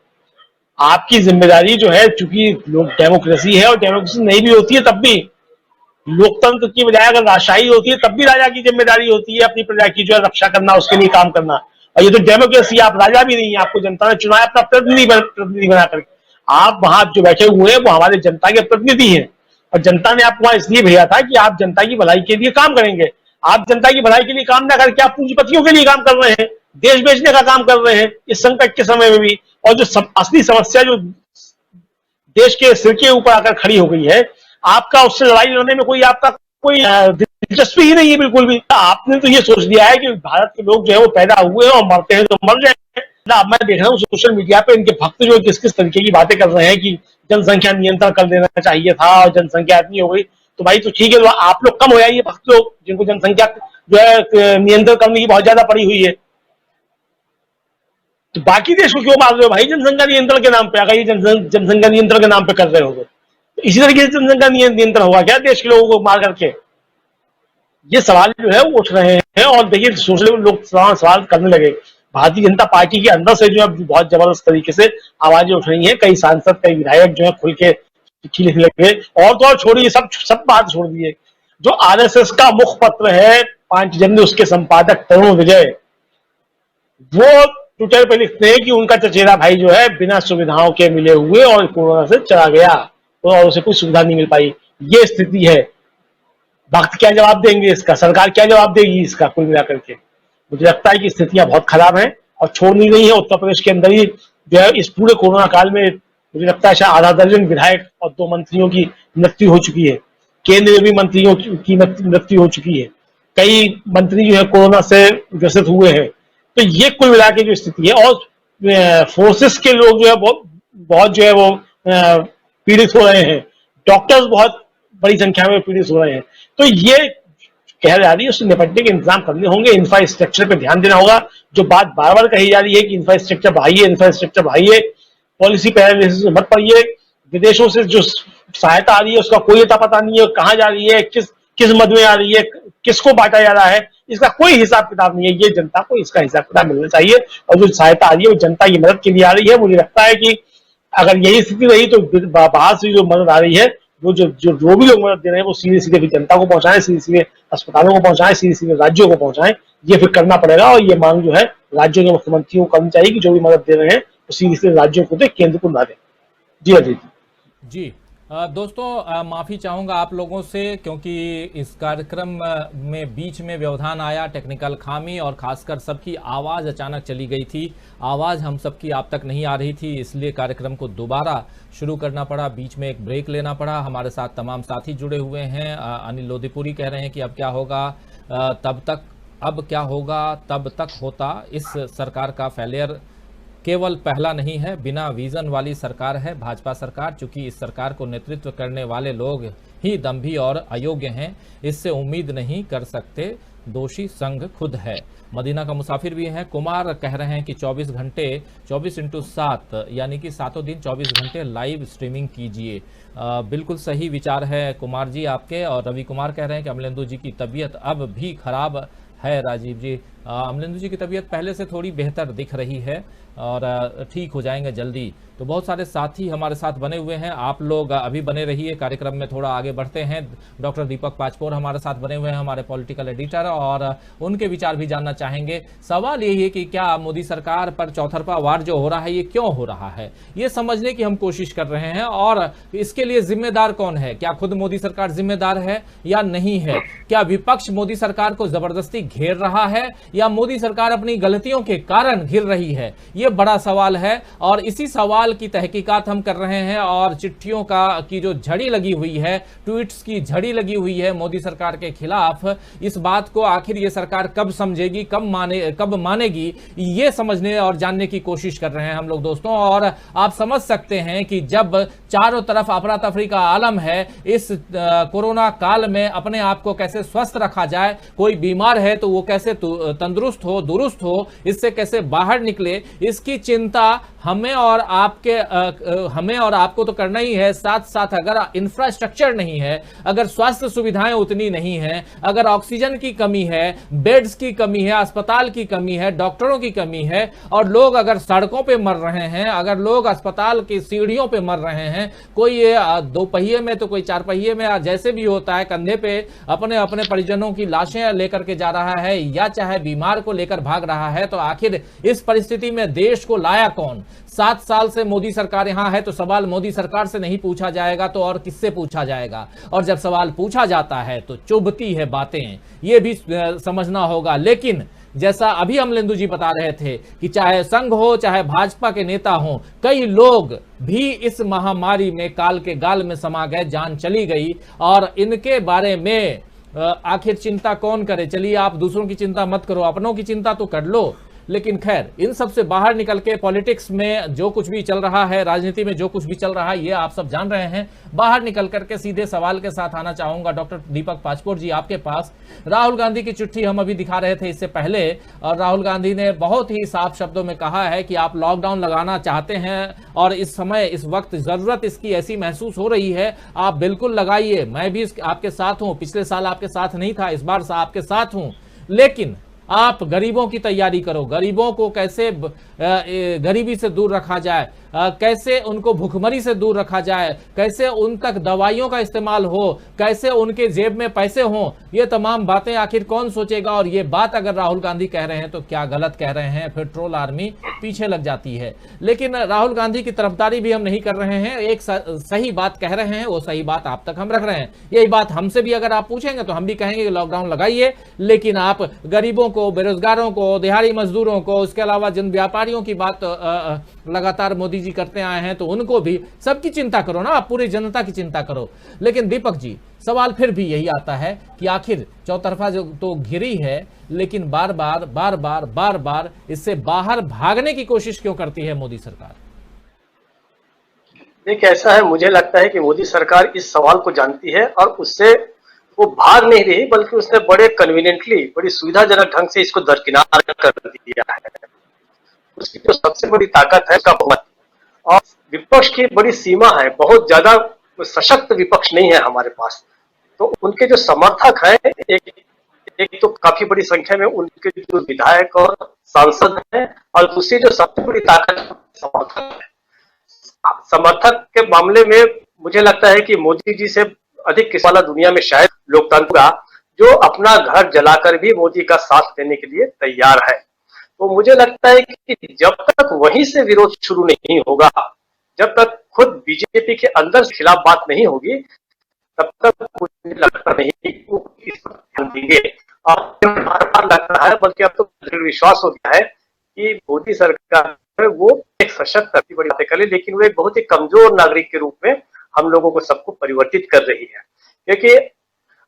आपकी जिम्मेदारी जो है, चूंकि डेमोक्रेसी है और डेमोक्रेसी नहीं भी होती है तब भी लोकतंत्र की बजाय अगर राजशाही होती है तब भी राजा की जिम्मेदारी होती है अपनी प्रजा की जो है रक्षा करना, उसके लिए काम करना। और ये तो डेमोक्रेसी, आप राजा भी नहीं है, आपको जनता ने चुना है अपना प्रतिनिधि बना करके। आप वहां जो बैठे हुए हैं वो हमारे जनता के प्रतिनिधि हैं और जनता ने आपको वहां इसलिए भेजा था कि आप जनता की भलाई के लिए काम करेंगे। आप जनता की भलाई के लिए काम ना करके आप पूंजीपतियों के लिए काम कर रहे हैं, देश बेचने का काम कर रहे हैं इस संकट के समय में भी। और जो असली समस्या जो देश के सिर के ऊपर आकर खड़ी हो गई है, आपका उससे लड़ाई लड़ने में कोई आपका कोई दिलचस्पी ही नहीं है बिल्कुल भी। आपने तो ये सोच लिया है कि भारत के लोग जो है वो पैदा हुए हैं और मरते हैं तो मर जाए। अब मैं देख रहा हूँ सोशल मीडिया पे इनके भक्त जो किस किस तरीके की बातें कर रहे हैं कि जनसंख्या नियंत्रण कर देना चाहिए था और जनसंख्या इतनी हो गई। तो भाई तो ठीक है, तो आप लोग कम हो जाइए, भक्त लोग जिनको जनसंख्या जो है नियंत्रण करने की बहुत ज्यादा पड़ी हुई है। तो बाकी देश को क्यों मार रहे हो भाई जनसंख्या नियंत्रण के नाम पे? अगर ये जनसंख्या नियंत्रण के नाम पे कर रहे हो तो इसी तरीके से जनसंख्या नियंत्रण होगा क्या देश के लोगों को मार करके? ये सवाल जो है वो उठ रहे हैं। और देखिए सोशल लोग सवाल करने लगे। भारतीय जनता पार्टी के अंदर से जो है बहुत जबरदस्त तरीके से आवाजें उठ रही हैं। कई सांसद, कई विधायक जो है खुल के चिट्ठी लिखने लगे। और तो और छोड़िए, सब बात छोड़ दिए। जो आरएसएस का मुखपत्र है 5 जनवरी, उसके संपादक तरुण विजय, वो ट्विटर पे लिखते हैं कि उनका चचेरा भाई जो है बिना सुविधाओं के मिले हुए और कोरोना से चला गया और उसे कोई सुविधा नहीं मिल पाई। ये स्थिति है। भक्त क्या जवाब देंगे इसका? सरकार क्या जवाब देगी इसका? कुल मिलाकर के मुझे लगता है कि स्थितियां बहुत खराब हैं और छोड़नी नहीं है। उत्तर प्रदेश के अंदर ही जो है इस पूरे कोरोना काल में मुझे लगता है शायद आधा दर्जन विधायक और 2 मंत्रियों की मृत्यु हो चुकी है। केंद्र में भी मंत्रियों की मृत्यु हो चुकी है। कई मंत्री जो है कोरोना से ग्रसित हुए हैं। तो ये कुल मिला के जो स्थिति है, और फोर्सेस के लोग जो है बहुत जो है वो पीड़ित हो रहे हैं। डॉक्टर्स बहुत बड़ी संख्या में पीड़ित हो रहे हैं। तो ये कह जा रही है उससे निपटने के इंतजाम करने होंगे। इंफ्रास्ट्रक्चर पे ध्यान देना होगा। जो बात बार बार कही जा रही है कि इंफ्रास्ट्रक्चर बढ़ाइए, पॉलिसी पैरालिसिस मत पड़िए। विदेशों से जो सहायता आ रही है उसका कोई अता पता नहीं है, कहाँ जा रही है, किस मद में आ रही है, किसको बांटा जा रहा है, इसका कोई हिसाब किताब नहीं है। ये जनता को इसका हिसाब किताब मिलना चाहिए। और जो सहायता आ रही है वो जनता की मदद के लिए आ रही है। मुझे लगता है कि अगर यही स्थिति रही तो बाहर से जो मदद आ रही है वो जो भी लोग मदद दे रहे हैं वो सीधे सीधे जनता को पहुंचाएं, सीधे सीधे अस्पतालों को पहुंचाएं, सीधे सीधे राज्यों को पहुंचाएं। ये फिर करना पड़ेगा। और ये मांग जो है राज्यों के मुख्यमंत्रियों को करनी चाहिए कि जो भी मदद दे रहे हैं वो सीधे सीधे राज्यों को दे, केंद्र को ना दे। जी अजीत जी। दोस्तों माफ़ी चाहूँगा आप लोगों से, क्योंकि इस कार्यक्रम में बीच में व्यवधान आया, टेक्निकल खामी, और खासकर सबकी आवाज़ अचानक चली गई थी। आवाज़ हम सबकी आप तक नहीं आ रही थी, इसलिए कार्यक्रम को दोबारा शुरू करना पड़ा, बीच में एक ब्रेक लेना पड़ा। हमारे साथ तमाम साथी जुड़े हुए हैं। अनिल लोदीपुरी कह रहे हैं कि अब क्या होगा तब तक होता। इस सरकार का फेलियर केवल पहला नहीं है, बिना विजन वाली सरकार है भाजपा सरकार। चूंकि इस सरकार को नेतृत्व करने वाले लोग ही दंभी और अयोग्य हैं, इससे उम्मीद नहीं कर सकते, दोषी संघ खुद है। मदीना का मुसाफिर भी हैं, कुमार कह रहे हैं कि 24 घंटे 24x7 यानी कि सातों दिन 24 घंटे लाइव स्ट्रीमिंग कीजिए। बिल्कुल सही विचार है कुमार जी आपके। और रवि कुमार कह रहे हैं कि अमलेंदु जी की तबीयत अब भी खराब है। राजीव जी, अमलेंदु जी की तबीयत पहले से थोड़ी बेहतर दिख रही है और ठीक हो जाएंगे जल्दी। तो बहुत सारे साथी हमारे साथ बने हुए हैं, आप लोग अभी बने रहिए, कार्यक्रम में थोड़ा आगे बढ़ते हैं। डॉक्टर दीपक पाचपोर हमारे साथ बने हुए हैं, हमारे पॉलिटिकल एडिटर, और उनके विचार भी जानना चाहेंगे। सवाल यही है कि क्या मोदी सरकार पर चौतरफा वार जो हो रहा है ये क्यों हो रहा है, ये समझने की हम कोशिश कर रहे हैं। और इसके लिए जिम्मेदार कौन है, क्या खुद मोदी सरकार जिम्मेदार है या नहीं है? क्या विपक्ष मोदी सरकार को जबरदस्ती घेर रहा है या मोदी सरकार अपनी गलतियों के कारण घिर रही है? ये बड़ा सवाल है और इसी सवाल की तहकीकात हम कर रहे हैं। और चिट्ठियों की जो झड़ी लगी हुई है, ट्वीट्स की झड़ी लगी हुई है मोदी सरकार के खिलाफ, इस बात को आखिर ये सरकार कब समझेगी, कब मानेगी, ये समझने और जानने की कोशिश कर रहे हैं हम लोग दोस्तों। और आप समझ सकते हैं कि जब चारों तरफ अफरा तफरी का आलम है, इस कोरोना काल में अपने आप को कैसे स्वस्थ रखा जाए, कोई बीमार है तो वो कैसे तंदुरुस्त हो, दुरुस्त हो, इससे कैसे बाहर निकले, इसकी चिंता हमें और आपको तो करना ही है। साथ साथ अगर इंफ्रास्ट्रक्चर नहीं है, अगर स्वास्थ्य सुविधाएं उतनी नहीं है, अगर ऑक्सीजन की कमी है, बेड्स की कमी है, अस्पताल की कमी है, डॉक्टरों की कमी है, और लोग अगर सड़कों पे मर रहे हैं, अगर लोग अस्पताल की सीढ़ियों पे मर रहे हैं, कोई दो पहिए में तो कोई चार पहिए में, जैसे भी होता है, कंधे पे अपने अपने परिजनों की लाशें लेकर के जा रहा है या चाहे बीमार को लेकर भाग रहा है, तो आखिर इस परिस्थिति में देश को लाया कौन? 7 साल से मोदी सरकार यहां है, तो सवाल मोदी सरकार से नहीं पूछा जाएगा तो और किससे पूछा जाएगा? और जब सवाल पूछा जाता है तो चुभती है बातें, ये भी समझना होगा। लेकिन जैसा अभी अमलेंदु जी बता रहे थे कि चाहे संघ हो चाहे भाजपा के नेता हो, कई लोग भी इस महामारी में काल के गाल में समा गए, जान चली गई, और इनके बारे में आखिर चिंता कौन करे? चलिए, आप दूसरों की चिंता मत करो, अपनों की चिंता तो कर लो। लेकिन खैर, इन सब से बाहर निकल के पॉलिटिक्स में जो कुछ भी चल रहा है, राजनीति में जो कुछ भी चल रहा है, ये आप सब जान रहे हैं। बाहर निकल करके सीधे सवाल के साथ आना चाहूंगा डॉक्टर दीपक पाचपोर जी आपके पास। राहुल गांधी की चिट्ठी हम अभी दिखा रहे थे इससे पहले, और राहुल गांधी ने बहुत ही साफ शब्दों में कहा है कि आप लॉकडाउन लगाना चाहते हैं और इस समय इस वक्त जरूरत इसकी ऐसी महसूस हो रही है, आप बिल्कुल लगाइए। मैं भी आपके साथ हूं, पिछले साल आपके साथ नहीं था, इस बार आपके साथ हूं। लेकिन आप गरीबों की तैयारी करो, गरीबों को कैसे गरीबी से दूर रखा जाए, कैसे उनको भुखमरी से दूर रखा जाए, कैसे उन तक दवाइयों का इस्तेमाल हो, कैसे उनके जेब में पैसे हों, ये तमाम बातें आखिर कौन सोचेगा? और ये बात अगर राहुल गांधी कह रहे हैं तो क्या गलत कह रहे हैं? फिर ट्रोल आर्मी पीछे लग जाती है। लेकिन राहुल गांधी की तरफदारी भी हम नहीं कर रहे हैं, एक सही बात कह रहे हैं, वो सही बात आप तक हम रख रहे हैं। यही बात हमसे भी अगर आप पूछेंगे तो हम भी कहेंगे कि लॉकडाउन लगाइए, लेकिन आप गरीबों को, बेरोजगारों को, दिहाड़ी मजदूरों को, उसके अलावा जिन व्यापारियों की बात लगातार मोदी जी करते आए हैं, तो उनको भी, सबकी चिंता करो ना, आप पूरी जनता की चिंता करो। लेकिन दीपक जी, सवाल फिर भी यही आता है कि आखिर चौतरफा जो तो घिरी है, लेकिन बार बार इससे बाहर भागने की कोशिश क्यों करती है मोदी सरकार? देखिए, ऐसा है, मुझे लगता है कि मोदी सरकार इस सवाल को जानती है और उससे वो भाग नहीं रही, बल्कि उसने बड़े कन्वीनियंटली, बड़ी सुविधाजनक ढंग से इसको दरकिनार कर दिया है। उसकी जो सबसे बड़ी ताकत है उसका बहुमत, और विपक्ष की बड़ी सीमा है, बहुत ज्यादा सशक्त विपक्ष नहीं है हमारे पास। तो उनके जो समर्थक हैं, एक तो काफी बड़ी संख्या में उनके जो विधायक और सांसद हैं, और दूसरी जो सबसे बड़ी ताकत समर्थक है। समर्थक के मामले में मुझे लगता है कि मोदी जी से अधिक किसी वाला दुनिया में शायद लोकतंत्र, जो अपना घर जलाकर भी मोदी का साथ देने के लिए तैयार है। तो मुझे लगता है कि जब तक वहीं से विरोध शुरू नहीं होगा, जब तक खुद बीजेपी के अंदर खिलाफ बात नहीं होगी, तब तक मुझे लगता नहीं कि वो इस पर ध्यान देंगे। और बार लग रहा है, बल्कि अब तो विश्वास हो गया है कि मोदी सरकार वो एक सशक्त बड़ी बातें करे, लेकिन वो एक बहुत ही कमजोर नागरिक के रूप में हम लोगों को सबको परिवर्तित कर रही है। क्योंकि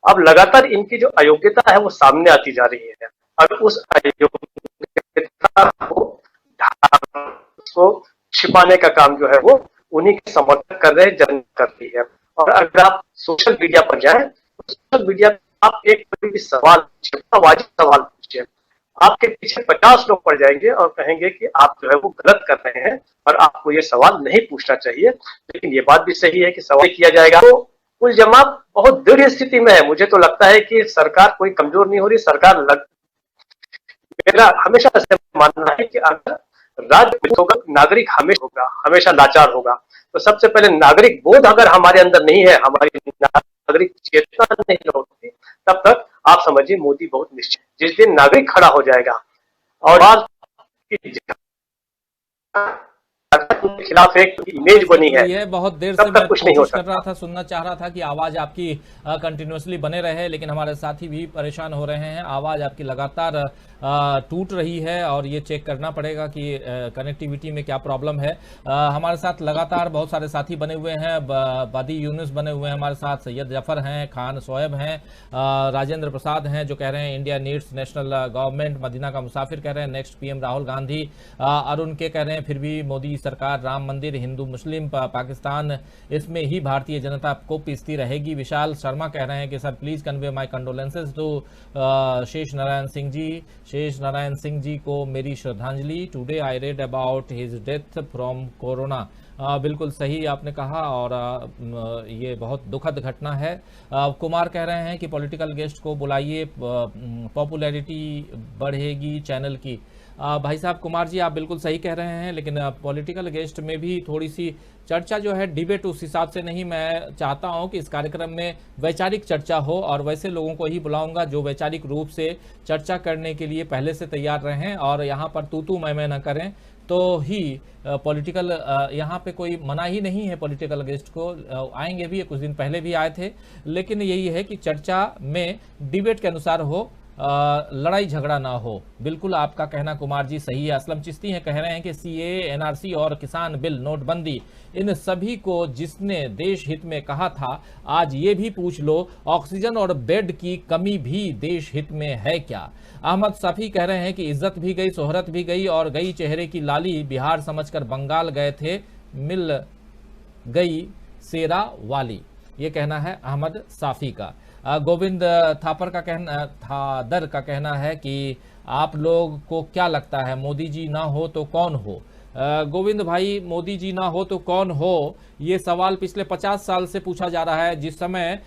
अब लगातार इनकी जो अयोग्यता है वो सामने आती जा रही है, और उस अयोग्यता को छिपाने का काम जो है वो उन्हीं के समर्थक कर रहे हैं, जन कर रही है। और अगर आप सोशल मीडिया पर जाएं तो सोशल मीडिया पर आप एक कोई भी सवाल पूछिए, वाजिब सवाल पूछिए, आपके पीछे 50 लोग पड़ जाएंगे और कहेंगे कि आप जो है वो गलत कर रहे हैं और आपको ये सवाल नहीं पूछना चाहिए। लेकिन ये बात भी सही है कि सवाल किया जाएगा तो कुल जमा बहुत दृढ़ स्थिति में है। मुझे तो लगता है कि सरकार कोई कमजोर नहीं हो रही। सरकार मेरा हमेशा ऐसे मानना है कि अगर राज्य होगा, नागरिक हमेशा होगा, हमेशा लाचार होगा। तो सबसे पहले नागरिक बोध अगर हमारे अंदर नहीं है, हमारी नागरिक चेतना नहीं होती, तब तक आप समझिए मोदी बहुत निश्चित। जिस दिन नागरिक खड़ा हो जाएगा और के खिलाफ एक इमेज बनी है, ये बहुत देर से मैं कोशिश कर रहा था, सुनना चाह रहा था कि आवाज आपकी कंटिन्यूअसली बने रहे, लेकिन हमारे साथी भी परेशान हो रहे हैं। आवाज आपकी लगातार टूट रही है और ये चेक करना पड़ेगा कि कनेक्टिविटी में क्या प्रॉब्लम है। हमारे साथ लगातार बहुत सारे साथी बने हुए हैं, बादी यूनुस बने हुए हैं हमारे साथ, सैयद जफर हैं, खान शोएब हैं, राजेंद्र प्रसाद हैं जो कह रहे हैं India needs national government, Medina का मुसाफिर कह रहे हैं नेक्स्ट पीएम राहुल गांधी, अरुण के कह रहे हैं फिर भी मोदी सरकार, राम मंदिर, हिंदू मुस्लिम पाकिस्तान, इसमें ही भारतीय जनता को पिसती रहेगी। विशाल शर्मा कह रहे हैं कि sir please convey my condolences to Shesh Narayan Singh ji, शेष नारायण सिंह जी को मेरी श्रद्धांजलि। Today I read about his death from corona. बिल्कुल सही आपने कहा और ये बहुत दुखद घटना है। कुमार कह रहे हैं कि पॉलिटिकल गेस्ट को बुलाइए, पॉपुलैरिटी बढ़ेगी चैनल की। भाई साहब कुमार जी आप बिल्कुल सही कह रहे हैं, लेकिन पॉलिटिकल गेस्ट में भी थोड़ी सी चर्चा जो है, डिबेट उस हिसाब से नहीं। मैं चाहता हूं कि इस कार्यक्रम में वैचारिक चर्चा हो और वैसे लोगों को ही बुलाऊंगा जो वैचारिक रूप से चर्चा करने के लिए पहले से तैयार रहें और यहाँ पर तू मैं न करें तो ही पॉलिटिकल, यहाँ पे कोई मना ही नहीं है पॉलिटिकल गेस्ट को, आएंगे भी, कुछ दिन पहले भी आए थे, लेकिन यही है कि चर्चा में डिबेट के अनुसार हो, लड़ाई झगड़ा ना हो। बिल्कुल आपका कहना कुमार जी सही है। असलम चिश्ती हैं कह रहे हैं कि सीएए, एनआरसी और किसान बिल, नोटबंदी, इन सभी को जिसने देश हित में कहा था, आज ये भी पूछ लो ऑक्सीजन और बेड की कमी भी देश हित में है क्या। अहमद सफी कह रहे हैं कि इज्जत भी गई, शोहरत भी गई और गई चेहरे की लाली, बिहार समझकर बंगाल गए थे, मिल गई शेरा वाली। ये कहना है अहमद साफी का। गोविंद थापर का कहना है कि आप लोग को क्या लगता है मोदी जी ना हो तो कौन हो। गोविंद भाई मोदी जी ना हो तो कौन हो, ये सवाल पिछले 50 साल से पूछा जा रहा है। जिस समय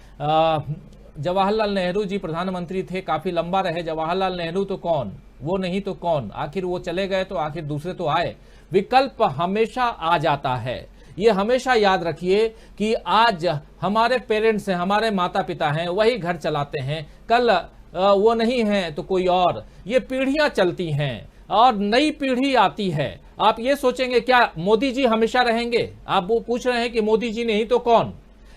जवाहरलाल नेहरू जी प्रधानमंत्री थे, काफी लंबा रहे जवाहरलाल नेहरू, तो कौन, वो नहीं तो कौन, आखिर वो चले गए तो आखिर दूसरे तो आए। विकल्प हमेशा आ जाता है, ये हमेशा याद रखिए कि आज हमारे पेरेंट्स हैं, हमारे माता पिता हैं, वही घर चलाते हैं, कल वो नहीं है तो कोई और। ये पीढ़ियां चलती हैं और नई पीढ़ी आती है। आप ये सोचेंगे क्या मोदी जी हमेशा रहेंगे? आप वो पूछ रहे हैं कि मोदी जी नहीं तो कौन?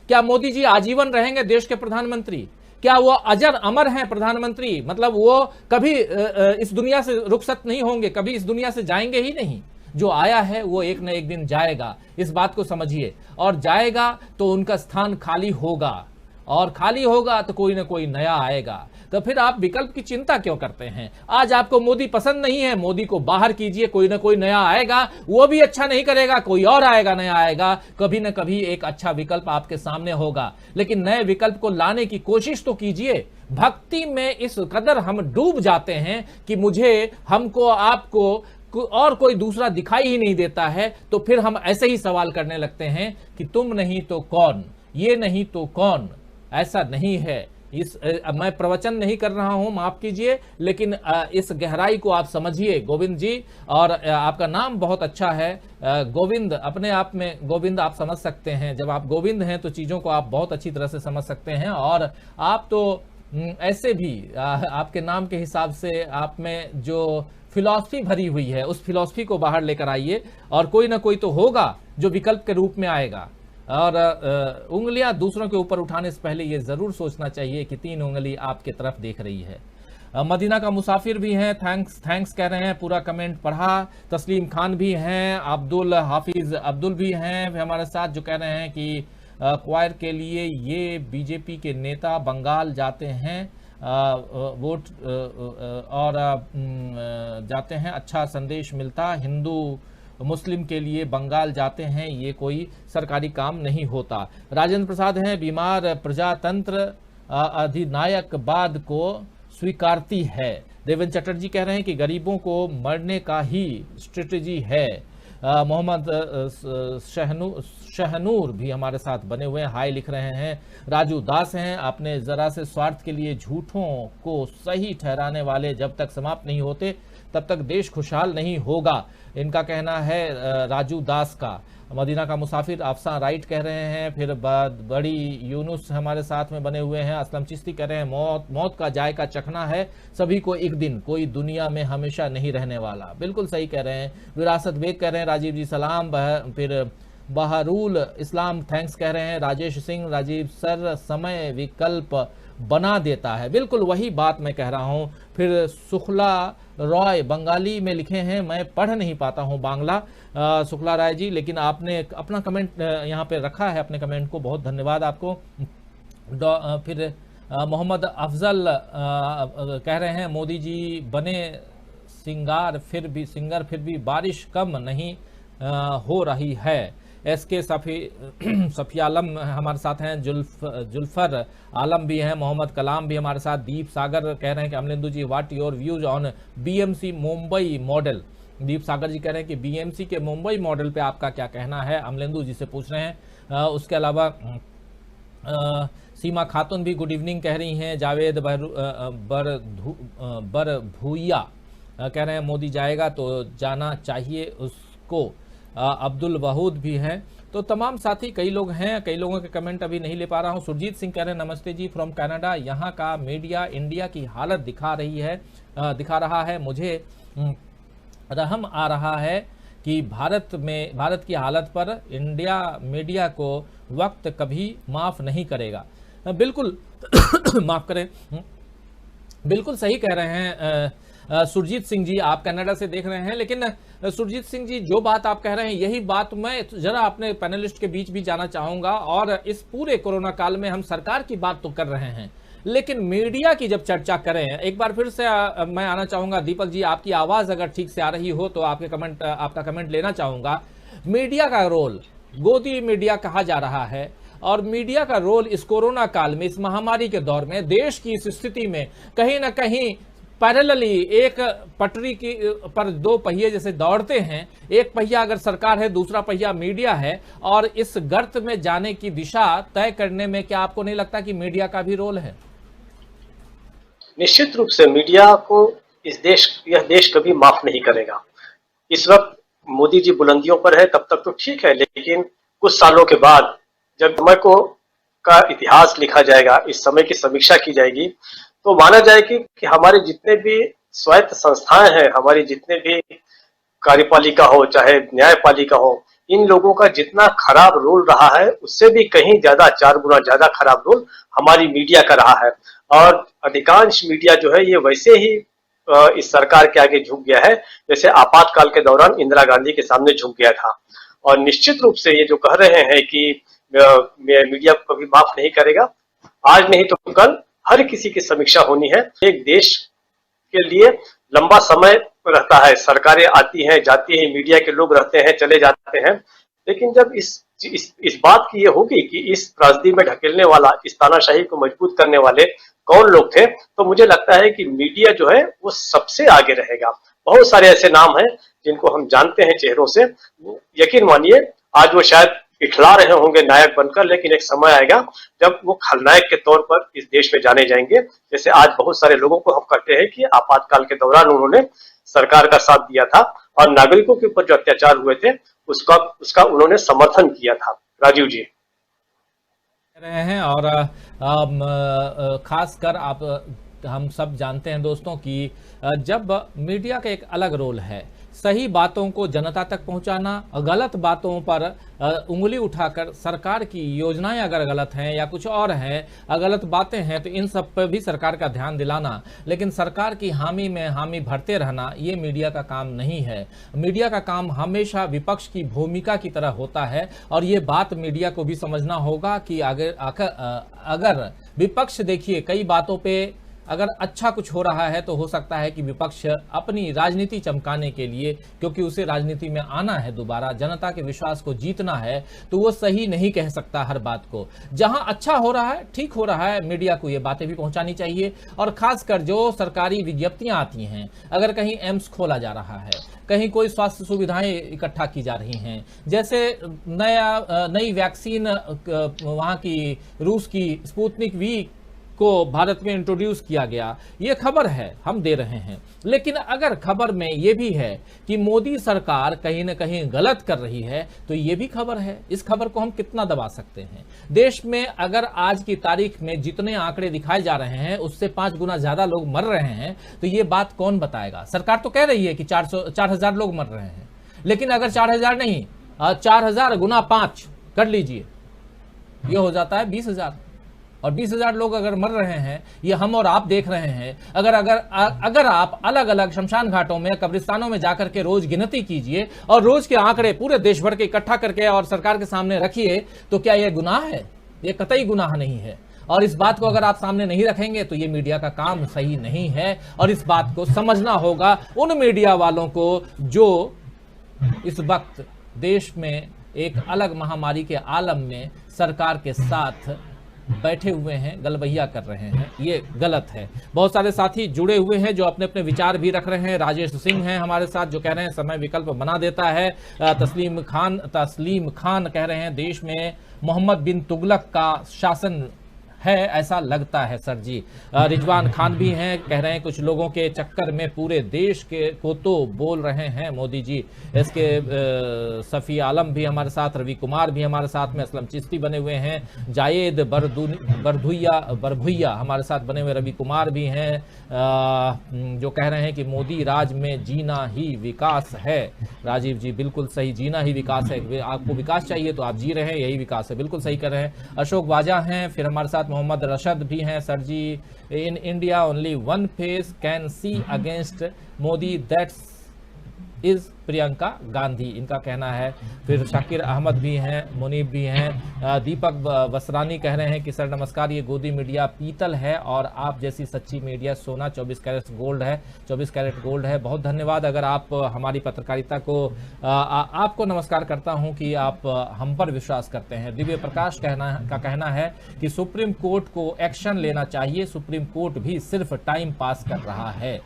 क्या मोदी जी आजीवन रहेंगे देश के प्रधानमंत्री? क्या वो अजर अमर हैं प्रधानमंत्री? मतलब वो कभी इस दुनिया से रुखसत नहीं होंगे, कभी इस दुनिया से जाएंगे ही नहीं। जो आया है वो एक न एक दिन जाएगा, इस बात को समझिए, और जाएगा तो उनका स्थान खाली होगा और खाली होगा तो कोई ना कोई नया आएगा। तो फिर आप विकल्प की चिंता क्यों करते हैं? आज आपको मोदी पसंद नहीं है, मोदी को बाहर कीजिए, कोई ना कोई नया आएगा, वो भी अच्छा नहीं करेगा, कोई और आएगा, नया आएगा, कभी ना कभी एक अच्छा विकल्प आपके सामने होगा। लेकिन नए विकल्प को लाने की कोशिश तो कीजिए। भक्ति में इस कदर हम डूब जाते हैं कि मुझे, हमको, आपको और कोई दूसरा दिखाई ही नहीं देता है, तो फिर हम ऐसे ही सवाल करने लगते हैं कि तुम नहीं तो कौन, ये नहीं तो कौन। ऐसा नहीं है। मैं प्रवचन नहीं कर रहा हूं, माफ कीजिए, लेकिन इस गहराई को आप समझिए गोविंद जी। और आपका नाम बहुत अच्छा है गोविंद, अपने आप में गोविंद आप समझ सकते हैं। जब आप गोविंद हैं तो चीजों को आप बहुत अच्छी तरह से समझ सकते हैं। और आप तो ऐसे भी आपके नाम के हिसाब से आप में जो फिलॉसफी भरी हुई है, उस फिलॉसफी को बाहर लेकर आइए और कोई ना कोई तो होगा जो विकल्प के रूप में आएगा। और उंगलियां दूसरों के ऊपर उठाने से पहले ये जरूर सोचना चाहिए कि 3 उंगली आपके तरफ देख रही है। मदीना का मुसाफिर भी हैं, थैंक्स कह रहे हैं, पूरा कमेंट पढ़ा। तस्लीम खान भी हैं, अब्दुल हाफिज अब्दुल भी हैं हमारे साथ, जो कह रहे हैं कि क्वायर के लिए ये बीजेपी के नेता बंगाल जाते हैं, वोट और जाते हैं, अच्छा संदेश मिलता, हिंदू मुस्लिम के लिए बंगाल जाते हैं, ये कोई सरकारी काम नहीं होता। राजेंद्र प्रसाद हैं, बीमार प्रजातंत्र अधिनायकवाद को स्वीकारती है। देवेंद्र चटर्जी कह रहे हैं कि गरीबों को मरने का ही स्ट्रेटजी है। मोहम्मद शहनूर भी हमारे साथ बने हुए हैं, हाय लिख रहे हैं। राजू दास हैं, अपने जरा से स्वार्थ के लिए झूठों को सही ठहराने वाले जब तक समाप्त नहीं होते तब तक देश खुशहाल नहीं होगा, इनका कहना है राजू दास का। मदीना का मुसाफिर अफसान राइट कह रहे हैं। फिर बड़ी यूनुस हमारे साथ में बने हुए हैं। असलम चिश्ती कह रहे हैं मौत का जायका चखना है सभी को एक दिन, कोई दुनिया में हमेशा नहीं रहने वाला। बिल्कुल सही कह रहे हैं। विरासत बेग कह रहे हैं, राजीव जी सलाम। फिर बहरूल इस्लाम थैंक्स कह रहे हैं। राजेश सिंह, राजीव सर समय विकल्प बना देता है, बिल्कुल वही बात मैं कह रहा हूं। फिर सुखला रॉय बंगाली में लिखे हैं, मैं पढ़ नहीं पाता हूं बांग्ला सुखला राय जी, लेकिन आपने अपना कमेंट यहां पे रखा है, अपने कमेंट को बहुत धन्यवाद आपको। फिर मोहम्मद अफजल कह रहे हैं, मोदी जी बने सिंगर फिर भी बारिश कम नहीं हो रही है। एसके सफ़ी आलम हमारे साथ हैं। जुल्फर आलम भी हैं। मोहम्मद कलाम भी हमारे साथ। दीप सागर कह रहे हैं कि Amalendu ji what your views on BMC Mumbai model. Deep Sagar ji कह रहे हैं कि बीएमसी के मुंबई मॉडल पे आपका क्या कहना है, अमलेंदु जी से पूछ रहे हैं। उसके अलावा सीमा खातून भी गुड इवनिंग कह रही हैं। जावेद भूया कह रहे हैं मोदी जाएगा तो जाना चाहिए उसको। अब्दुल वहूद भी हैं। तो तमाम साथी कई लोग हैं, कई लोगों के कमेंट अभी नहीं ले पा रहा हूं। सुरजीत सिंह कह रहे हैं नमस्ते जी फ्रॉम कनाडा, यहाँ का मीडिया इंडिया की हालत दिखा रहा है। मुझे रहम आ रहा है कि भारत की हालत पर इंडिया मीडिया को वक्त कभी माफ नहीं करेगा। बिल्कुल माफ करें, बिल्कुल सही कह रहे हैं सुरजीत सिंह जी, आप कनाडा से देख रहे हैं। लेकिन सुरजीत सिंह जी जो बात आप कह रहे हैं यही बात मैं जरा अपने पैनलिस्ट के बीच भी जाना चाहूंगा। और इस पूरे कोरोना काल में हम सरकार की बात तो कर रहे हैं, लेकिन मीडिया की जब चर्चा करें, एक बार फिर से मैं आना चाहूंगा। दीपक जी आपकी आवाज अगर ठीक से आ रही हो तो आपका कमेंट लेना चाहूंगा। मीडिया का रोल गोदी मीडिया कहा जा रहा है, और मीडिया का रोल इस कोरोना काल में, इस महामारी के दौर में, देश की इस स्थिति में कहीं ना कहीं पैरेलली एक पटरी की पर दो पहिए जैसे दौड़ते हैं। एक पहिया अगर सरकार है, दूसरा पहिया मीडिया है, और इस गर्त में जाने की दिशा तय करने में क्या आपको नहीं लगता कि मीडिया का भी रोल है? निश्चित रूप से मीडिया को यह देश कभी माफ नहीं करेगा। इस वक्त मोदी जी बुलंदियों पर है, तब तक तो ठीक है, लेकिन कुछ सालों के बाद जब समय का इतिहास लिखा जाएगा, इस समय की समीक्षा की जाएगी, तो माना जाए कि हमारे जितने भी स्वायत्त संस्थाएं हैं, हमारी जितने भी कार्यपालिका हो चाहे न्यायपालिका हो, इन लोगों का जितना खराब रोल रहा है उससे भी कहीं ज्यादा, 4 गुना ज्यादा खराब रोल हमारी मीडिया का रहा है। और अधिकांश मीडिया जो है ये वैसे ही इस सरकार के आगे झुक गया है जैसे आपातकाल के दौरान इंदिरा गांधी के सामने झुक गया था। और निश्चित रूप से ये जो कह रहे हैं कि मीडिया को कभी माफ नहीं करेगा, आज नहीं तो कल हर किसी की समीक्षा होनी है। एक देश के लिए लंबा समय रहता है, सरकारें आती हैं जाती हैं, मीडिया के लोग रहते हैं चले जाते हैं, लेकिन जब इस बात की ये होगी कि इस त्रासदी में ढकेलने वाला, इस तानाशाही को मजबूत करने वाले कौन लोग थे, तो मुझे लगता है कि मीडिया जो है वो सबसे आगे रहेगा। बहुत सारे ऐसे नाम हैं जिनको हम जानते हैं चेहरों से, यकीन मानिए आज वो शायद इखला रहे होंगे नायक बनकर, लेकिन एक समय आएगा जब वो खलनायक के तौर पर इस देश में जाने जाएंगे। जैसे आज बहुत सारे लोगों को हम कहते हैं कि आपातकाल के दौरान उन्होंने सरकार का साथ दिया था और नागरिकों के ऊपर जो अत्याचार हुए थे उसका उन्होंने समर्थन किया था। राजीव जी रहे हैं, और खासकर हम सब जानते हैं दोस्तों कि जब मीडिया का एक अलग रोल है, सही बातों को जनता तक पहुंचाना, गलत बातों पर उंगली उठाकर सरकार की योजनाएं अगर गलत हैं या कुछ और हैं, गलत बातें हैं, तो इन सब पर भी सरकार का ध्यान दिलाना, लेकिन सरकार की हामी में हामी भरते रहना, ये मीडिया का काम नहीं है। मीडिया का काम हमेशा विपक्ष की भूमिका की तरह होता है, और ये बात मीडिया को भी समझना होगा कि अगर विपक्ष देखिए कई बातों पे अगर अच्छा कुछ हो रहा है तो हो सकता है कि विपक्ष अपनी राजनीति चमकाने के लिए, क्योंकि उसे राजनीति में आना है, दोबारा जनता के विश्वास को जीतना है, तो वो सही नहीं कह सकता हर बात को। जहां अच्छा हो रहा है, ठीक हो रहा है, मीडिया को ये बातें भी पहुंचानी चाहिए। और खासकर जो सरकारी विज्ञप्तियां आती हैं, अगर कहीं एम्स खोला जा रहा है, कहीं कोई स्वास्थ्य सुविधाएं इकट्ठा की जा रही हैं, जैसे नई वैक्सीन वहां की रूस की स्पुतनिक वी को भारत में इंट्रोड्यूस किया गया, ये खबर है, हम दे रहे हैं। लेकिन अगर खबर में ये भी है कि मोदी सरकार कहीं ना कहीं गलत कर रही है, तो ये भी खबर है। इस खबर को हम कितना दबा सकते हैं? देश में अगर आज की तारीख में जितने आंकड़े दिखाए जा रहे हैं उससे 5 गुना ज्यादा लोग मर रहे हैं, तो ये बात कौन बताएगा? सरकार तो कह रही है कि 4,000 लोग मर रहे हैं, लेकिन अगर 4,000 नहीं, 4,000 गुना 5 कर लीजिए, ये हो जाता है 20,000। और 20,000 लोग अगर मर रहे हैं, ये हम और आप देख रहे हैं। अगर आप अलग अलग शमशान घाटों में, कब्रिस्तानों में जाकर के रोज गिनती कीजिए और रोज के आंकड़े पूरे देश भर के इकट्ठा करके और सरकार के सामने रखिए, तो क्या यह गुनाह है? यह कतई गुनाह नहीं है। और इस बात को अगर आप सामने नहीं रखेंगे तो ये मीडिया का काम सही नहीं है। और इस बात को समझना होगा उन मीडिया वालों को जो इस वक्त देश में एक अलग महामारी के आलम में सरकार के साथ बैठे हुए हैं, गलबैया कर रहे हैं। ये गलत है। बहुत सारे साथी जुड़े हुए हैं जो अपने अपने विचार भी रख रहे हैं। राजेश सिंह हैं हमारे साथ, जो कह रहे हैं समय विकल्प बना देता है। तस्लीम खान कह रहे हैं देश में मोहम्मद बिन तुगलक का शासन है, ऐसा लगता है सर जी। रिजवान खान भी हैं, कह रहे हैं कुछ लोगों के चक्कर में पूरे देश के को तो बोल रहे हैं मोदी जी। इसके सफ़ी आलम भी हमारे साथ, रवि कुमार भी हमारे साथ में, असलम चिश्ती बने हुए हैं, जायद बरभुइया हमारे साथ बने हुए रवि कुमार भी हैं, जो कह रहे हैं कि मोदी राज में जीना ही विकास है। राजीव जी बिल्कुल सही, जीना ही विकास है। आपको विकास चाहिए तो आप जी रहे हैं, यही विकास है, बिल्कुल सही कर रहे हैं। अशोक वाजा हैं, फिर हमारे साथ मोहम्मद रशद भी हैं। Sir ji, in India only one face can see against Modi, that's is Priyanka Gandhi, इनका कहना है। फिर शाकिर अहमद भी हैं, मुनीब भी हैं। दीपक वसरानी कह रहे हैं कि सर नमस्कार, ये गोदी मीडिया पीतल है और आप जैसी सच्ची मीडिया सोना 24 कैरेट गोल्ड है, 24 कैरेट गोल्ड है। बहुत धन्यवाद। अगर आप हमारी पत्रकारिता को आपको नमस्कार करता हूं कि आप हम पर विश्वास करते हैं। दिव्य प्रकाश का कहना है कि सुप्रीम कोर्ट को एक्शन लेना चाहिए, सुप्रीम कोर्ट भी सिर्फ टाइम पास कर रहा है।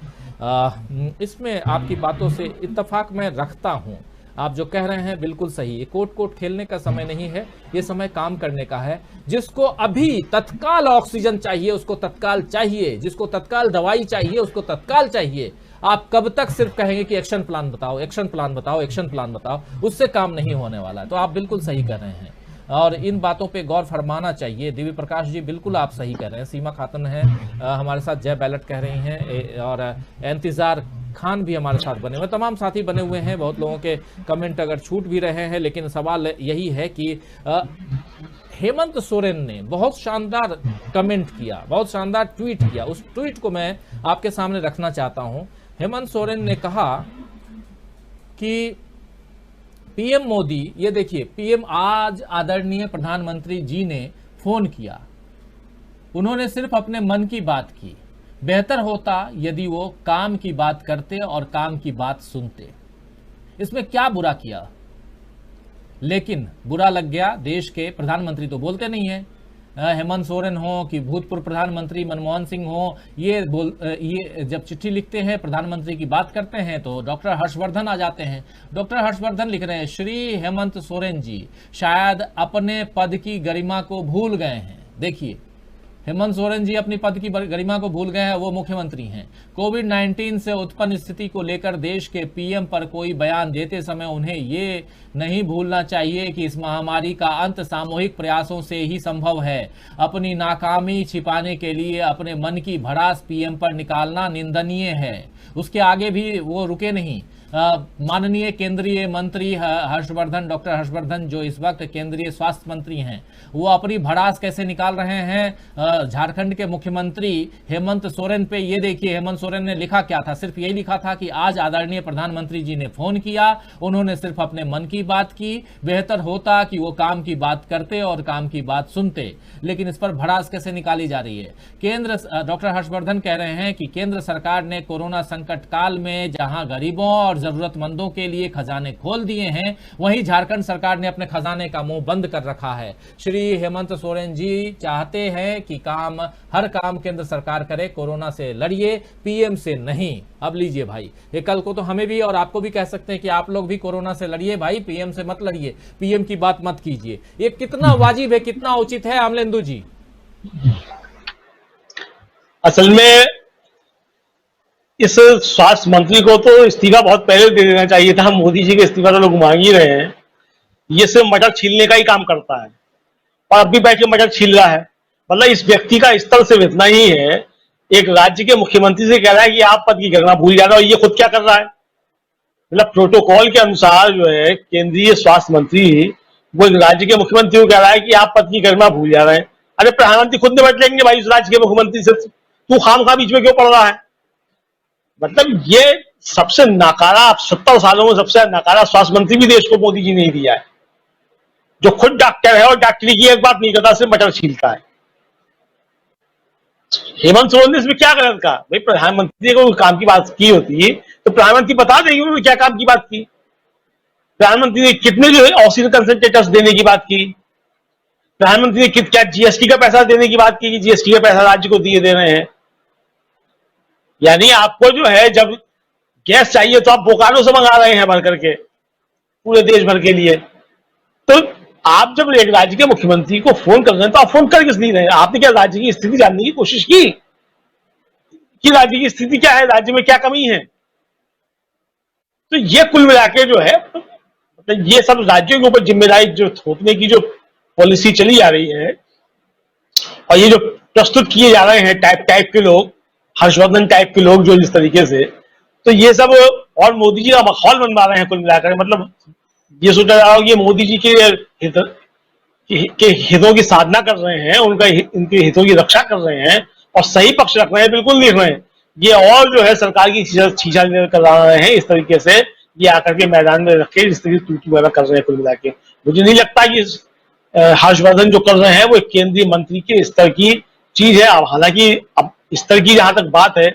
इसमें आपकी बातों से इत्तेफाक मैं रखता हूं। आप जो कह रहे हैं बिल्कुल सही। ये कोर्ट खेलने का समय नहीं है, ये समय काम करने का है। जिसको अभी तत्काल ऑक्सीजन चाहिए उसको तत्काल चाहिए, जिसको तत्काल दवाई चाहिए उसको तत्काल चाहिए। आप कब तक सिर्फ कहेंगे कि एक्शन प्लान बताओ, एक्शन प्लान बताओ, एक्शन प्लान बताओ, उससे काम नहीं होने वाला है। तो आप बिल्कुल सही कर रहे हैं और इन बातों पे गौर फरमाना चाहिए। दिव्य प्रकाश जी बिल्कुल आप सही कह रहे हैं। सीमा खातून है हमारे साथ, जय बैलेट कह रही हैं, और इंतजार खान भी हमारे साथ बने हुए, तमाम साथी बने हुए हैं। बहुत लोगों के कमेंट अगर छूट भी रहे हैं, लेकिन सवाल यही है कि हेमंत सोरेन ने बहुत शानदार कमेंट किया, बहुत शानदार ट्वीट किया। उस ट्वीट को मैं आपके सामने रखना चाहता हूं। हेमंत सोरेन ने कहा कि पीएम मोदी, ये देखिए, पीएम आज आदरणीय प्रधानमंत्री जी ने फोन किया, उन्होंने सिर्फ अपने मन की बात की। बेहतर होता यदि वो काम की बात करते और काम की बात सुनते। इसमें क्या बुरा किया? लेकिन बुरा लग गया देश के प्रधानमंत्री तो बोलते नहीं है। हेमंत सोरेन हो कि भूतपूर्व प्रधानमंत्री मनमोहन सिंह हो, ये जब चिट्ठी लिखते हैं, प्रधानमंत्री की बात करते हैं, तो डॉक्टर हर्षवर्धन आ जाते हैं। डॉक्टर हर्षवर्धन लिख रहे हैं, श्री हेमंत सोरेन जी शायद अपने पद की गरिमा को भूल गए हैं। देखिए, हेमंत सोरेन जी अपनी पद की गरिमा को भूल गए हैं, वो मुख्यमंत्री हैं। कोविड-19 से उत्पन्न स्थिति को लेकर देश के पीएम पर कोई बयान देते समय उन्हें ये नहीं भूलना चाहिए कि इस महामारी का अंत सामूहिक प्रयासों से ही संभव है। अपनी नाकामी छिपाने के लिए अपने मन की भड़ास पीएम पर निकालना निंदनीय है। उसके आगे भी वो रुके नहीं। माननीय केंद्रीय मंत्री हर्षवर्धन, डॉक्टर हर्षवर्धन जो इस वक्त केंद्रीय स्वास्थ्य मंत्री हैं, वो अपनी भड़ास कैसे निकाल रहे हैं झारखंड के मुख्यमंत्री हेमंत सोरेन पे। ये देखिए हेमंत सोरेन ने लिखा क्या था, सिर्फ यही लिखा था कि आज आदरणीय प्रधानमंत्री जी ने फोन किया, उन्होंने सिर्फ अपने मन की बात की, बेहतर होता कि वो काम की बात करते और काम की बात सुनते। लेकिन इस पर भड़ास कैसे निकाली जा रही है। केंद्र डॉक्टर हर्षवर्धन कह रहे हैं कि केंद्र सरकार ने कोरोना संकट काल में जहां गरीबों और जरूरतमंदों के लिए खजाने खोल दिए हैं, वहीं झारखंड सरकार ने अपने खजाने का मुंह बंद कर रखा है। श्री हेमंत सोरेन जी चाहते हैं कि हर काम केंद्र सरकार करे, कोरोना से लड़िए, पीएम से नहीं। अब लीजिए भाई, ये कल को तो हमें भी और आपको भी कह सकते हैं कि आप लोग भी कोरोना से लड़िए भाई, पीएम से मत लड़िए, पीएम की बात मत कीजिए। ये कितना वाजिब है, कितना उचित है अमलेंदु जी? असल में इस स्वास्थ्य मंत्री को तो इस्तीफा बहुत पहले दे देना चाहिए था। मोदी जी के इस्तीफा तो लोग मांग ही रहे हैं। ये सिर्फ मटर छीलने का ही काम करता है और अब भी बैठ के मटर छील रहा है। मतलब इस व्यक्ति का स्तर सिर्फ इतना ही है, एक राज्य के मुख्यमंत्री से कह रहा है कि आप पद की गणना भूल जा रहे हो, ये खुद क्या कर रहा है। मतलब प्रोटोकॉल के अनुसार जो है केंद्रीय स्वास्थ्य मंत्री वो एक राज्य के मुख्यमंत्री को कह रहा है कि आप पद की गणना भूल जा रहे हैं। अरे प्रधानमंत्री खुद निपट लेंगे भाई उस राज्य के मुख्यमंत्री से, तू खामखा बीच में क्यों पड़ रहा है। मतलब ये सबसे नाकारा, 70 सालों में सबसे नाकारा स्वास्थ्य मंत्री भी देश को मोदी जी ने ही दिया है, जो खुद डॉक्टर है और डॉक्टरी की एक बात नहीं करता, सिर्फ मटर छीलता है। हेमंत सोरेन ने इसमें क्या गलत कहा भाई? प्रधानमंत्री को काम की बात की होती तो प्रधानमंत्री बता देंगे उन्होंने क्या काम की बात की। प्रधानमंत्री ने कितने जो है ऑक्सीजन कंसंट्रेटर्स देने की बात की, प्रधानमंत्री ने क्या जीएसटी का पैसा देने की बात की कि जीएसटी का पैसा राज्य को दिए दे रहे हैं। यानी आपको जो है जब गैस चाहिए तो आप बोकारो से मंगा रहे हैं भर करके पूरे देश भर के लिए। तो आप जब एक राज्य के मुख्यमंत्री को फोन कर रहे हैं तो आप फोन कर किस लिए रहे हैं? आपने क्या राज्य की स्थिति जानने की कोशिश की कि राज्य की स्थिति क्या है, राज्य में क्या कमी है? तो ये कुल मिला के जो है मतलब ये सब राज्यों के ऊपर जिम्मेदारी जो थोपने की जो पॉलिसी चली जा रही है और ये जो प्रस्तुत किए जा रहे हैं टाइप के लोग, हर्षवर्धन टाइप के लोग जो इस तरीके से, तो ये सब और मोदी जी का माहौल बनवा रहे हैं कुल मिलाकर। मतलब ये सोचा जा रहा हो कि मोदी जी के हितों की साधना कर रहे हैं, इनके हितों की रक्षा कर रहे हैं और सही पक्ष रख रहे हैं, बिल्कुल लिख रहे हैं। ये और जो है सरकार की शीशा कर रहे हैं इस तरीके से, ये आकर के मैदान में रखे इस तरीके तूतू वाला कर रहे हैं कुल मिला के। मुझे नहीं लगता कि हर्षवर्धन जो कर रहे हैं वो एक केंद्रीय मंत्री के स्तर की चीज है। अब हालांकि अब स्तर की जहां तक बात है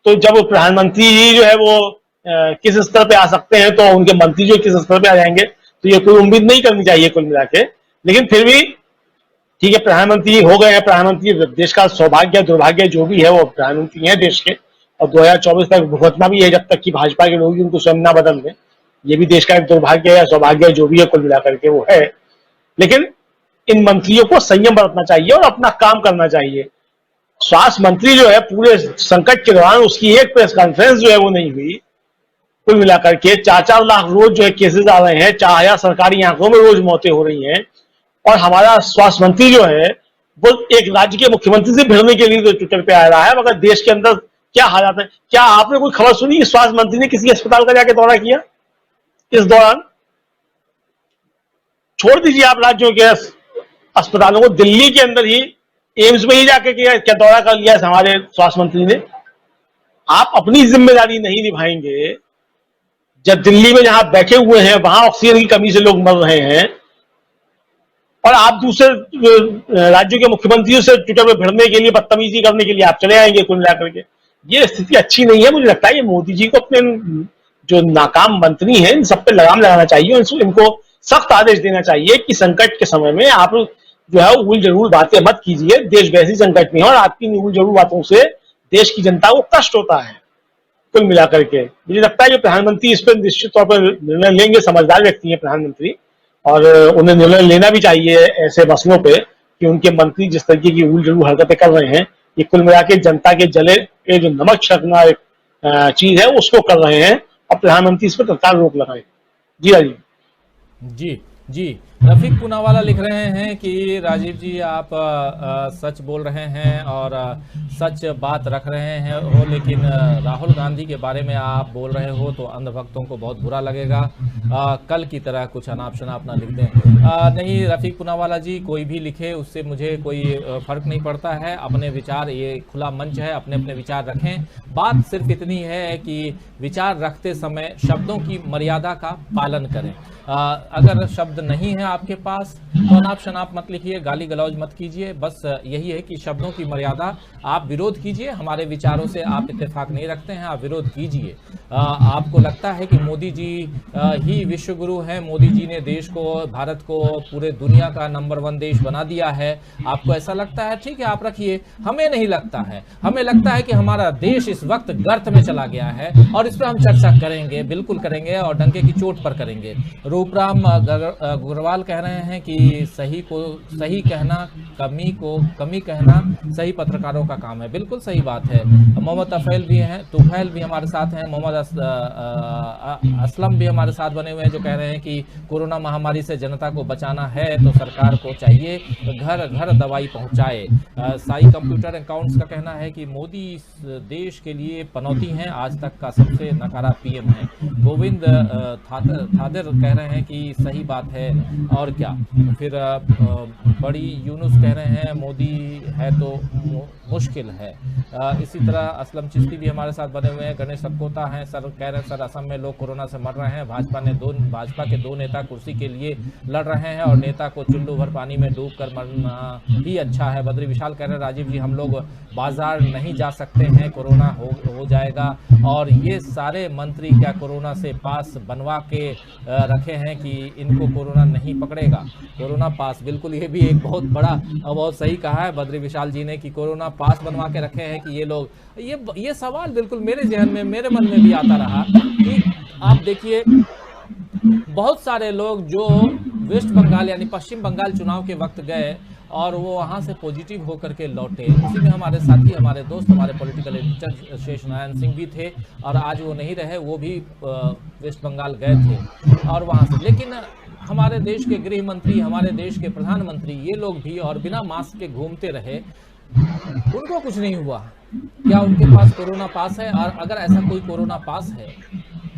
तो जब प्रधानमंत्री जी जो है वो किस स्तर पे आ सकते हैं तो उनके मंत्री जो किस स्तर पे आ जाएंगे तो ये कोई उम्मीद नहीं करनी चाहिए कुल मिला के। लेकिन फिर भी ठीक है, प्रधानमंत्री हो गए हैं, प्रधानमंत्री देश का सौभाग्य दुर्भाग्य जो भी है वो प्रधानमंत्री है देश के, और 2024 तक भुगतना भी है जब तक कि भाजपा के लोग उनको स्वयं ना बदल दें। ये भी देश का एक दुर्भाग्य या सौभाग्य जो भी है कुल मिलाकर के वो है। लेकिन इन मंत्रियों को संयम बरतना चाहिए और अपना काम करना चाहिए। स्वास्थ्य मंत्री जो है पूरे संकट के दौरान उसकी एक प्रेस कॉन्फ्रेंस जो है वो नहीं हुई। कुल मिलाकर के 4-4 लाख रोज जो है केसेस आ रहे हैं, 4000 सरकारी आंकड़ों में रोज मौतें हो रही हैं, और हमारा स्वास्थ्य मंत्री जो है वो एक राज्य के मुख्यमंत्री से भिड़ने के लिए तो ट्विटर पे आ रहा है, मगर देश के अंदर क्या हालात है। क्या आपने कोई खबर सुनी कि स्वास्थ्य मंत्री ने किसी अस्पताल का जाके दौरा किया इस दौरान? छोड़ दीजिए आप राज्यों के अस्पतालों को, दिल्ली के अंदर ही एम्स में ही जाके क्या दौरा कर लिया हमारे स्वास्थ्य मंत्री ने। आप अपनी जिम्मेदारी नहीं निभाएंगे जब दिल्ली में जहां बैठे हुए हैं वहां ऑक्सीजन की कमी से लोग मर रहे हैं, और आप दूसरे राज्यों के मुख्यमंत्रियों से ट्विटर पर भिड़ने के लिए, बदतमीजी करने के लिए आप चले आएंगे कुल मिलाकर के। ये स्थिति अच्छी नहीं है। मुझे लगता है ये मोदी जी को अपने जो नाकाम मंत्री हैं इन सब पे लगाम लगाना चाहिए, इनको सख्त आदेश देना चाहिए कि संकट के समय में आप जो है उल जरूर बातें मत कीजिए। देश वैसी संकट में है और आपकी उल जरूर बातों से देश की जनता को कष्ट होता है कुल मिलाकर के। मुझे लगता है कि प्रधानमंत्री इस पर निश्चित तौर पर निर्णय लेंगे, समझदार व्यक्ति हैं प्रधानमंत्री, और उन्हें निर्णय लेना भी चाहिए ऐसे मसलों पे कि उनके मंत्री जिस तरीके की उल जरूर हरकतें कर रहे हैं ये कुल मिला के जनता के जले के जो नमक छिड़कना एक चीज है उसको कर रहे हैं, और प्रधानमंत्री इस पर तत्काल रोक लगाए। जी हाँ जी। जी जी, रफीक पूनावाला लिख रहे हैं कि राजीव जी आप सच बोल रहे हैं और सच बात रख रहे हैं हो, लेकिन राहुल गांधी के बारे में आप बोल रहे हो तो अंधभक्तों को बहुत बुरा लगेगा। कल की तरह कुछ अनाप शनाप ना लिख दें। नहीं रफीक पूनावाला जी, कोई भी लिखे उससे मुझे कोई फर्क नहीं पड़ता है। अपने विचार, ये खुला मंच है, अपने अपने विचार रखें। बात सिर्फ इतनी है कि विचार रखते समय शब्दों की मर्यादा का पालन करें। अगर शब्द नहीं है आपके पास तो अनाप शनाप मत लिखिए, गाली गलौज मत कीजिए। बस यही है कि शब्दों की मर्यादा, आप विरोध कीजिए, हमारे विचारों से आप इत्तेफाक नहीं रखते हैं, आप विरोध कीजिए। आपको लगता है कि मोदी जी ही विश्व गुरु हैं, मोदी जी ने देश को, भारत को पूरे दुनिया का नंबर 1 देश बना दिया है, आपको ऐसा लगता है, ठीक है आप रखिए। हमें नहीं लगता है, हमें लगता है कि हमारा देश इस वक्त गर्त में चला गया है और इस पर हम चर्चा करेंगे, बिल्कुल करेंगे और डंके की चोट पर करेंगे। रूपराम अग्रवाल कह रहे हैं कि सही को सही कहना, कमी को कमी कहना सही पत्रकारों का काम है। बिल्कुल सही बात है। मोहम्मद तुफैल भी हमारे साथ हैं, मोहम्मद असलम भी हमारे साथ बने हुए हैं, जो कह रहे हैं कि कोरोना महामारी से जनता को बचाना है तो सरकार को चाहिए घर घर दवाई पहुंचाए। साई कंप्यूटर अकाउंट्स का कहना है कि मोदी इस देश के लिए पनौती हैं, आज तक का सबसे नकारा पीएम है। गोविंद थादर कह रहे हैं कि सही बात है और क्या। फिर बड़ी यूनुस कह रहे हैं मोदी है तो मुश्किल है। इसी तरह असलम चिश्ती भी हमारे साथ बने हुए हैं। गणेश सकोता हैं, सर कह रहे हैं सर असम में लोग कोरोना से मर रहे हैं, भाजपा के 2 नेता कुर्सी के लिए लड़ रहे हैं और नेता को चुल्लू भर पानी में डूब कर मरना ही अच्छा है। बद्री विशाल कह रहे हैं राजीव जी हम लोग बाजार नहीं जा सकते हैं, कोरोना हो जाएगा और ये सारे मंत्री क्या कोरोना से पास बनवा के रखे हैं कि इनको कोरोना नहीं पकड़ेगा। कोरोना पास, बिल्कुल ये भी एक बहुत बड़ा, बहुत सही कहा है बद्री विशाल जी ने कि कोरोना पास बनवा के रखे हैं कि ये लोग, ये सवाल बिल्कुल मेरे जहन में, मेरे मन में भी आता रहा कि आप देखिए बहुत सारे लोग जो वेस्ट बंगाल यानी पश्चिम बंगाल चुनाव के वक्त गए और वो वहाँ से पॉजिटिव होकर के लौटे, उसी में हमारे साथी, हमारे दोस्त, हमारे पॉलिटिकल एडिटर शेष नारायण सिंह भी थे और आज वो नहीं रहे, वो भी वेस्ट बंगाल गए थे और वहाँ से। लेकिन हमारे देश के गृह मंत्री, हमारे देश के प्रधानमंत्री, ये लोग भी और बिना मास्क के घूमते रहे, उनको कुछ नहीं हुआ। क्या उनके पास कोरोना पास है? और अगर ऐसा कोई कोरोना पास है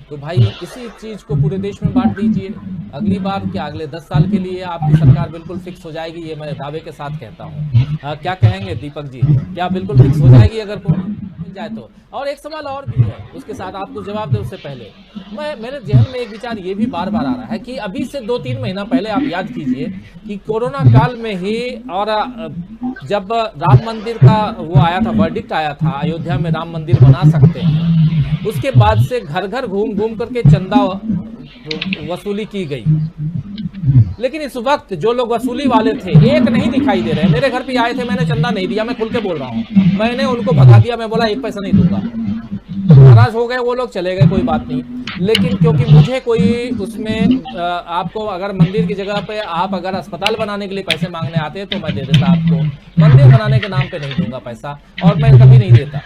तो भाई इसी चीज को पूरे देश में बांट दीजिए। अगली बार क्या अगले 10 साल के लिए आपकी सरकार बिल्कुल फिक्स हो जाएगी, ये मैं दावे के साथ कहता हूँ। क्या कहेंगे दीपक जी, क्या बिल्कुल फिक्स हो जाएगी अगर कोरोना मिल जाए तो? और एक सवाल और भी है, उसके साथ आपको जवाब दे उससे पहले मेरे जहन में एक विचार ये भी बार बार आ रहा है कि अभी से 2-3 महीना पहले आप याद कीजिए कि कोरोना काल में ही और जब राम मंदिर का वो आया था, वर्डिक्ट आया था, अयोध्या में राम मंदिर बना सकते हैं, उसके बाद से घर घर घूम घूम करके चंदा वसूली की गई। लेकिन इस वक्त जो लोग वसूली वाले थे एक नहीं दिखाई दे रहे। मेरे घर पे आए थे, मैंने चंदा नहीं दिया, मैं खुल के बोल रहा हूँ, मैंने उनको भगा दिया, मैं बोला 1 पैसा नहीं दूंगा। नाराज हो गए वो लोग, चले गए, कोई बात नहीं। लेकिन क्योंकि मुझे कोई उसमें आपको अगर मंदिर की जगह पे आप अगर अस्पताल बनाने के लिए पैसे मांगने आते हैं तो मैं दे देता आपको, मंदिर बनाने के नाम पे नहीं दूंगा पैसा, और मैं कभी नहीं देता।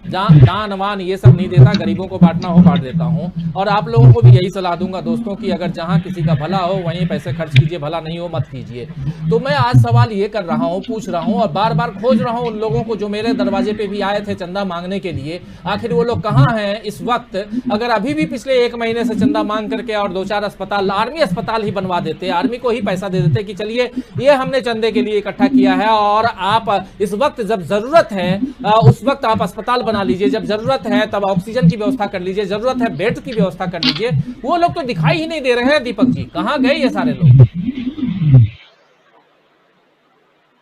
दान वान ये सब नहीं देता, गरीबों को बांटना हो बांट देता हूँ। और आप लोगों को भी यही सलाह दूंगा दोस्तों कि अगर जहां किसी का भला हो वहीं पैसे खर्च कीजिए, भला नहीं हो मत कीजिए। तो मैं आज सवाल ये कर रहा हूँ, पूछ रहा हूँ और बार बार खोज रहा हूँ उन लोगों को जो मेरे दरवाजे पे भी आए थे चंदा मांगने के लिए, आखिर वो लोग कहाँ हैं इस वक्त? अगर अभी भी पिछले 1 महीने से चंदा मांग करके और 2-4 अस्पताल, आर्मी अस्पताल ही बनवा देते, आर्मी को ही पैसा दे देते कि चलिए ये हमने चंदे के लिए इकट्ठा किया है और आप इस वक्त जब जरूरत है उस वक्त आप अस्पताल बना लीजिए, जब जरूरत है तब ऑक्सीजन की व्यवस्था कर लीजिए, जरूरत है बेड की व्यवस्था कर लीजिए। वो लोग तो दिखाई ही नहीं दे रहे हैं। दीपक जी कहां गए ये सारे लोग?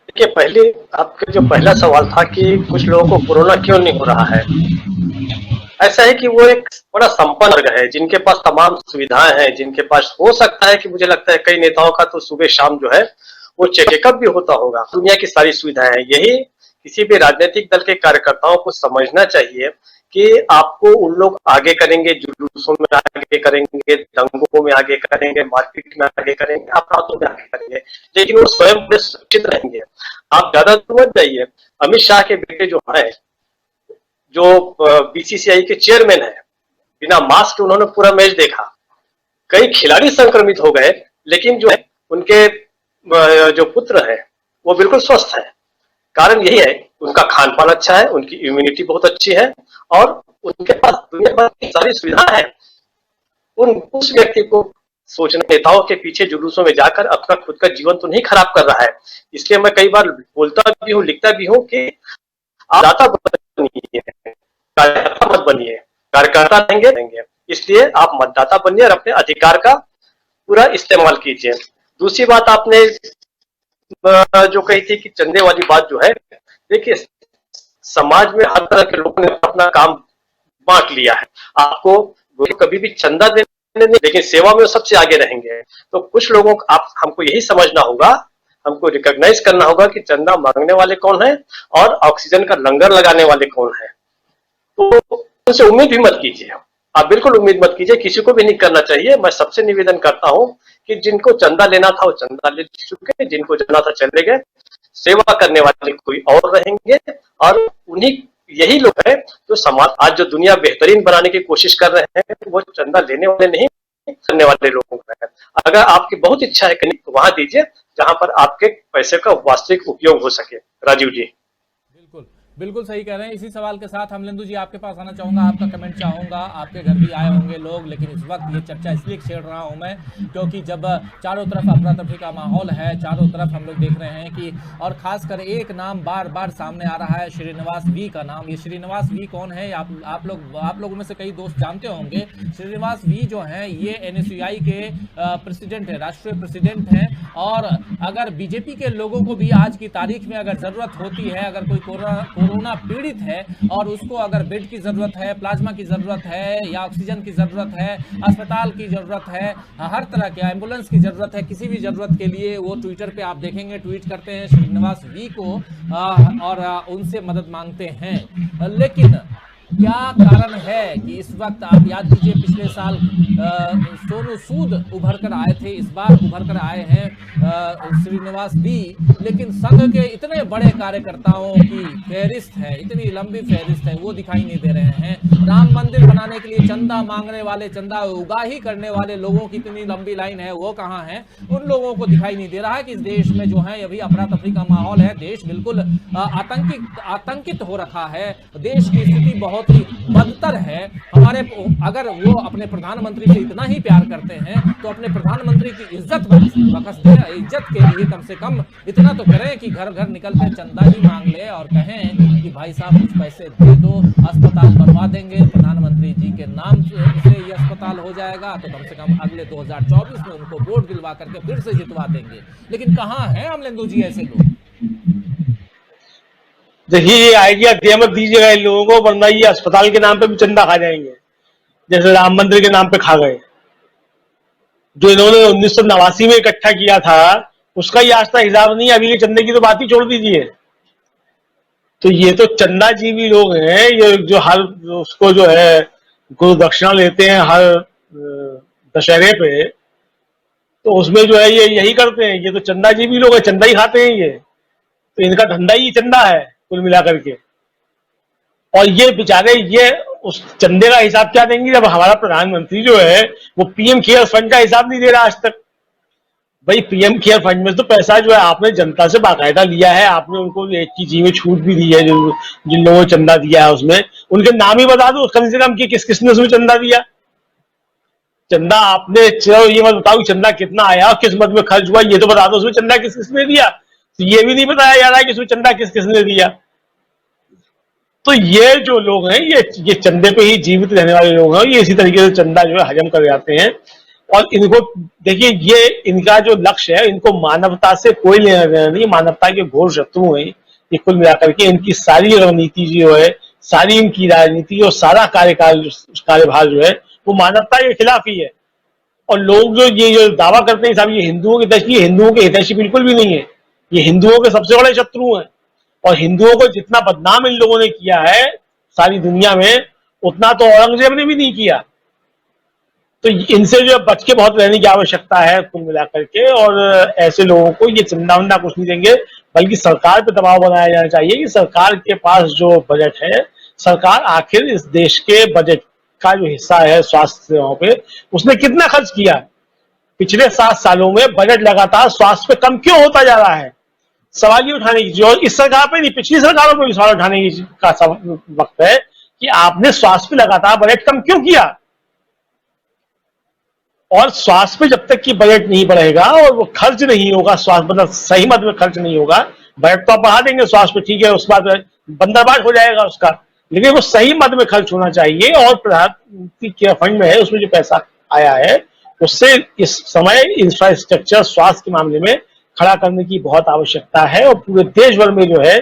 देखिए, पहले आपका जो पहला सवाल था कि कुछ लोगों को कोरोना क्यों नहीं हो रहा है, ऐसा है कि वो एक बड़ा संपन्न वर्ग है जिनके पास तमाम सुविधाएं हैं, जिनके पास हो सकता है कि मुझे लगता है कई नेताओं का तो सुबह शाम जो है वो चेकअप भी होता होगा, दुनिया की सारी सुविधाएं हैं। यही किसी भी राजनीतिक दल के कार्यकर्ताओं को समझना चाहिए कि आपको उन लोग आगे करेंगे, जुलूसों में आगे करेंगे, दंगों में आगे करेंगे, मारपीट में आगे करेंगे, अपराधों में आगे करेंगे, लेकिन वो स्वयं बड़े सुरक्षित रहेंगे। आप ज्यादा दूर मत जाइए, अमित शाह के बेटे जो है, जो बीसीसीआई के चेयरमैन है, बिना मास्क के उन्होंने पूरा मैच देखा। कई खिलाड़ी संक्रमित हो गए, लेकिन जो है उनके जो पुत्र है वो बिल्कुल स्वस्थ है। कारण यही है उनका खान पान अच्छा है, उनकी इम्यूनिटी बहुत अच्छी है और उनके पास दुनिया भर की सारी सुविधा है। उस व्यक्ति को सोचना, नेताओं के पीछे जुलूसों में जाकर अपना खुद का जीवन तो नहीं खराब कर रहा है। इसलिए मैं कई बार बोलता भी हूँ, लिखता भी हूँ कि आप दाता बनिए, कार्यकर्ता मत बनिए। कार्यकर्ता रहेंगे, इसलिए आप मतदाता बनिए और अपने अधिकार का पूरा इस्तेमाल कीजिए। दूसरी बात आपने जो कही थी कि चंदे वाली बात जो है, देखिए समाज में हर तरह के लोगों ने अपना काम बांट लिया है। आपको कभी भी चंदा देने नहीं, लेकिन सेवा में वो सबसे आगे रहेंगे। तो कुछ लोगों को हमको यही समझना होगा, हमको रिकॉग्नाइज करना होगा कि चंदा मांगने वाले कौन है और ऑक्सीजन का लंगर लगाने वाले कौन है। तो उनसे उम्मीद भी मत कीजिए, आप बिल्कुल उम्मीद मत कीजिए, किसी को भी नहीं करना चाहिए। मैं सबसे निवेदन करता हूं कि जिनको चंदा लेना था वो चंदा ले चुके, जिनको जाना था चले गए। सेवा करने वाले कोई और रहेंगे और उन्हीं यही लोग हैं जो समाज आज जो दुनिया बेहतरीन बनाने की कोशिश कर रहे हैं, वो चंदा लेने वाले नहीं, करने वाले लोगों का है। अगर आपकी बहुत इच्छा है कहीं तो वहां दीजिए जहां पर आपके पैसे का वास्तविक उपयोग हो सके। राजीव जी बिल्कुल बिल्कुल सही कह रहे हैं। इसी सवाल के साथ अमलेंदु जी आपके पास आना चाहूंगा, आपका कमेंट चाहूंगा। आपके घर भी आए होंगे लोग, लेकिन इस वक्त ये चर्चा इसलिए छेड़ रहा हूं मैं क्योंकि जब चारों तरफ अफरा तफरी का माहौल है, चारों तरफ हम लोग देख रहे हैं कि, और खासकर एक नाम बार बार सामने आ रहा है, श्रीनिवास वी का नाम। ये श्रीनिवास वी कौन है? आप लोगों में से कई दोस्त जानते होंगे। श्रीनिवास वी जो है ये NSUI के प्रेसिडेंट है, राष्ट्रीय प्रेसिडेंट हैं। और अगर बीजेपी के लोगों को भी आज की तारीख में अगर जरूरत होती है, अगर कोई कोरोना पीड़ित है और उसको अगर बेड की जरूरत है, प्लाज्मा की जरूरत है या ऑक्सीजन की जरूरत है, अस्पताल की जरूरत है, हर तरह के एम्बुलेंस की जरूरत है, किसी भी जरूरत के लिए वो ट्विटर पे आप देखेंगे ट्वीट करते हैं श्रीनिवास वी को और उनसे मदद मांगते हैं। लेकिन क्या कारण है कि इस वक्त आप याद कीजिए पिछले साल सोनू सूद उभर कर आए थे, इस बार उभर कर आए हैं श्रीनिवास वी, लेकिन संघ के इतने बड़े कार्यकर्ताओं की फहरिस्त है, इतनी लंबी फहरिस्त है, वो दिखाई नहीं दे रहे हैं। राम मंदिर बनाने के लिए चंदा मांगने वाले, चंदा उगाही करने वाले लोगों की इतनी लंबी लाइन है, वो कहाँ है? उन लोगों को दिखाई नहीं दे रहा है कि इस देश में जो है अभी अफरा तफरी का माहौल है, देश बिल्कुल आतंकित हो रखा है, देश की स्थिति बहुत ही बदतर है। हमारे अगर वो अपने प्रधानमंत्री से इतना ही प्यार करते हैं तो अपने प्रधानमंत्री की इज्जत बखस दें, इज्जत के लिए कम से कम इतना तो करें कि घर घर निकल कर चंदा ही मांग ले और कहें कि भाई साहब कुछ पैसे दे दो, अस्पताल बनवा देंगे, प्रधानमंत्री जी के नाम से ये अस्पताल हो जाएगा, तो कम से कम अगले 2024 में उनको वोट दिलवा करके फिर से जितवा देंगे। लेकिन कहाँ है अमलेंदु जी ऐसे लोग? देखिए, ये आइडिया दे मत दीजिएगा इन लोगों को, वरना ये अस्पताल के नाम पे भी चंदा खा जाएंगे, जैसे राम मंदिर के नाम पे खा गए। जो इन्होंने 1989 में इकट्ठा किया था उसका ही आज तक हिसाब नहीं है, अभी के चंदे की तो बात ही छोड़ दीजिए। तो ये तो चंदा जीवी लोग हैं, ये जो हर उसको जो है गुरु दक्षिणा लेते हैं हर दशहरे पे, तो उसमें जो है ये यही करते हैं। ये तो चंदा जीवी लोग है, चंदा ही खाते हैं ये, तो इनका धंधा ही चंदा है कुल मिलाकर के। और ये बेचारे ये उस चंदे का हिसाब क्या देंगे जब हमारा प्रधानमंत्री जो है वो पीएम केयर फंड का हिसाब नहीं दे रहा आज तक। भाई पीएम केयर फंड में तो पैसा जो है आपने जनता से बाकायदा लिया है, आपने उनको एक की चीज में छूट भी दी है, जिन लोगों को चंदा दिया है उसमें उनके नाम ही बता दो कम से कम कि किस किसने उसमें चंदा दिया। चंदा आपने, चलो ये मत बताओ चंदा कितना आया, किस मत में खर्च हुआ, ये तो बता दो उसमें चंदा किस किसने दिया। तो ये भी नहीं बताया जा रहा है कि इसमें चंदा किस किसने दिया। तो ये जो लोग हैं ये चंदे पे ही जीवित रहने वाले लोग हैं, ये इसी तरीके से चंदा जो है हजम कर जाते हैं। और इनको देखिए, ये इनका जो लक्ष्य है, इनको मानवता से कोई लेना देना नहीं, मानवता के घोर शत्रु हैं ये कुल मिलाकर के। इनकी सारी रणनीति जो है, सारी इनकी राजनीति और सारा कार्यभार जो है वो मानवता के खिलाफ ही है। और लोग जो दावा करते हैं साहब ये हिंदुओं के हितैषी, हिंदुओं के हितैषी बिल्कुल भी नहीं है, ये हिंदुओं के सबसे बड़े शत्रु हैं। और हिंदुओं को जितना बदनाम इन लोगों ने किया है सारी दुनिया में, उतना तो औरंगजेब ने भी नहीं किया। तो इनसे जो बच के बहुत रहने की आवश्यकता है कुल मिलाकर के। और ऐसे लोगों को ये चंदा वंदा कुछ नहीं देंगे, बल्कि सरकार पे दबाव बनाया जाना चाहिए कि सरकार के पास जो बजट है, सरकार आखिर इस देश के बजट का जो हिस्सा है स्वास्थ्य सेवाओं पे, उसने कितना खर्च किया। पिछले 7 सालों में बजट लगातार स्वास्थ्य पे कम क्यों होता जा रहा है? सवाल ये उठाने की, जो इस सरकार पे नहीं पिछली सरकारों पे भी सवाल उठाने की का वक्त है कि आपने स्वास्थ्य पे लगातार बजट कम क्यों किया? और स्वास्थ्य पे जब तक कि बजट नहीं बढ़ेगा और वो खर्च नहीं होगा, स्वास्थ्य मतलब सही मत में खर्च नहीं होगा, बजट तो आप बढ़ा देंगे स्वास्थ्य पे, ठीक है, उसके बाद बंदरबाट हो जाएगा उसका, लेकिन वो सही मद में खर्च होना चाहिए। और प्रधानमंत्री केयर फंड में है, उसमें जो पैसा आया है उससे इस समय इंफ्रास्ट्रक्चर स्वास्थ्य के मामले में खड़ा करने की बहुत आवश्यकता है और पूरे देश भर में जो है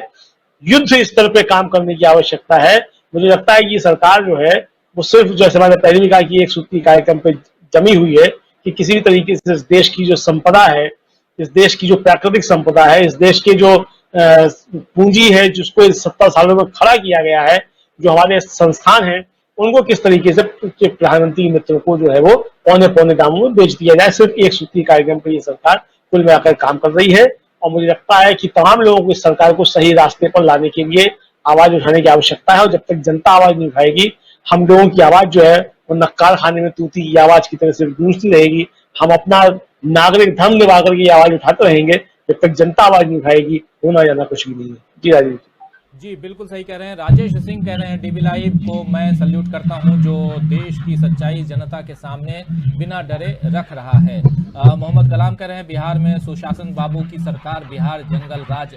युद्ध स्तर पे काम करने की आवश्यकता है। मुझे लगता है कि सरकार जो है वो सिर्फ, जैसे मैंने पहले भी कहा, कि एक सूत्री कार्यक्रम पे जमी हुई है कि किसी भी तरीके से इस देश की जो संपदा है, इस देश की जो प्राकृतिक संपदा है, इस देश के जो पूंजी है जिसको इस 70 सालों में खड़ा किया गया है, जो हमारे संस्थान हैं, उनको किस तरीके से प्रधानमंत्री मित्रों को जो है वो पौने पौने दामों में बेच दिया जाए। सिर्फ एक सूत्री कार्यक्रम पर ये सरकार कुल मिलाकर काम कर रही है और मुझे लगता है कि तमाम लोगों को इस सरकार को सही रास्ते पर लाने के लिए आवाज उठाने की आवश्यकता है। और जब तक जनता आवाज नहीं उठाएगी, हम लोगों की आवाज जो है वो नक्काल खाने में तूती की आवाज की तरह से गूंजती रहेगी। हम अपना नागरिक धर्म निभा करके आवाज उठाते रहेंगे, जब तक जनता आवाज नहीं उठाएगी होना जाना कुछ भी नहीं है। जी राजीव जी, बिल्कुल सही कह रहे हैं। राजेश सिंह कह रहे हैं, डीबी लाइव को मैं सल्यूट करता हूं जो देश की सच्चाई जनता के सामने बिना डरे रख रहा है। मोहम्मद कलाम कह रहे हैं, बिहार में सुशासन बाबू की सरकार, बिहार जंगल राज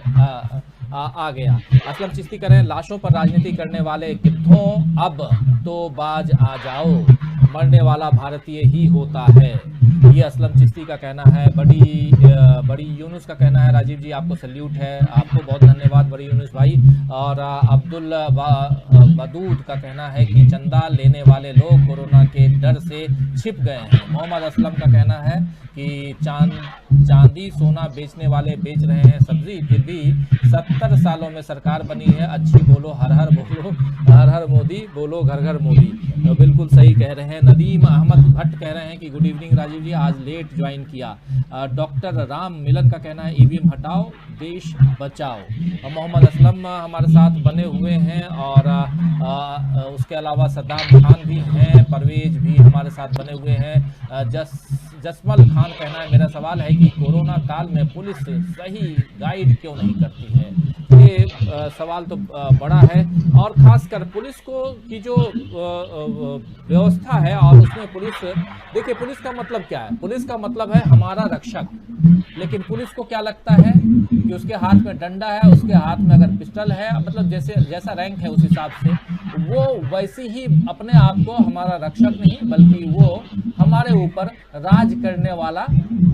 आ गया। असलम चिश्ती कह रहे हैं, लाशों पर राजनीति करने वाले गिद्धों अब तो बाज आ जाओ, मरने वाला भारतीय ही होता है। ये असलम चिश्ती का कहना है। बड़ी यूनुस का कहना है, राजीव जी आपको सल्यूट है, आपको बहुत धन्यवाद बड़ी यूनुस भाई। और अब्दुल बदूद का कहना है कि चंदा लेने वाले लोग कोरोना के डर से छिप गए हैं। मोहम्मद असलम का कहना है कि चांदी सोना बेचने वाले बेच रहे हैं सब्जी, फिर भी 70 सालों में सरकार बनी है, अच्छी बोलो हर हर बोलो, हर हर मोदी बोलो, घर घर मोदी। तो बिल्कुल सही कह रहे हैं। नदीम अहमद भट्ट कह रहे हैं कि गुड इवनिंग राजीव जी, आज लेट ज्वाइन किया। डॉक्टर राम मिलन का कहना है, ईवीएम हटाओ देश बचाओ। मोहम्मद असलम हमारे साथ बने हुए हैं और उसके अलावा सद्दाम खान भी हैं, परवेज भी हमारे साथ बने हुए हैं। जसमल खान कहना है, मेरा सवाल है कि कोरोना काल में पुलिस सही गाइड क्यों नहीं करती है। ये सवाल तो बड़ा है और खासकर पुलिस को की जो व्यवस्था है और उसमें पुलिस, देखिए पुलिस का मतलब क्या है, पुलिस का मतलब है हमारा रक्षक, लेकिन पुलिस को क्या लगता है कि उसके हाथ में डंडा है, उसके हाथ में अगर पिस्टल है, मतलब जैसा रैंक है उस हिसाब से वो वैसे ही अपने आप को हमारा रक्षक नहीं बल्कि वो हमारे ऊपर राज करने वाला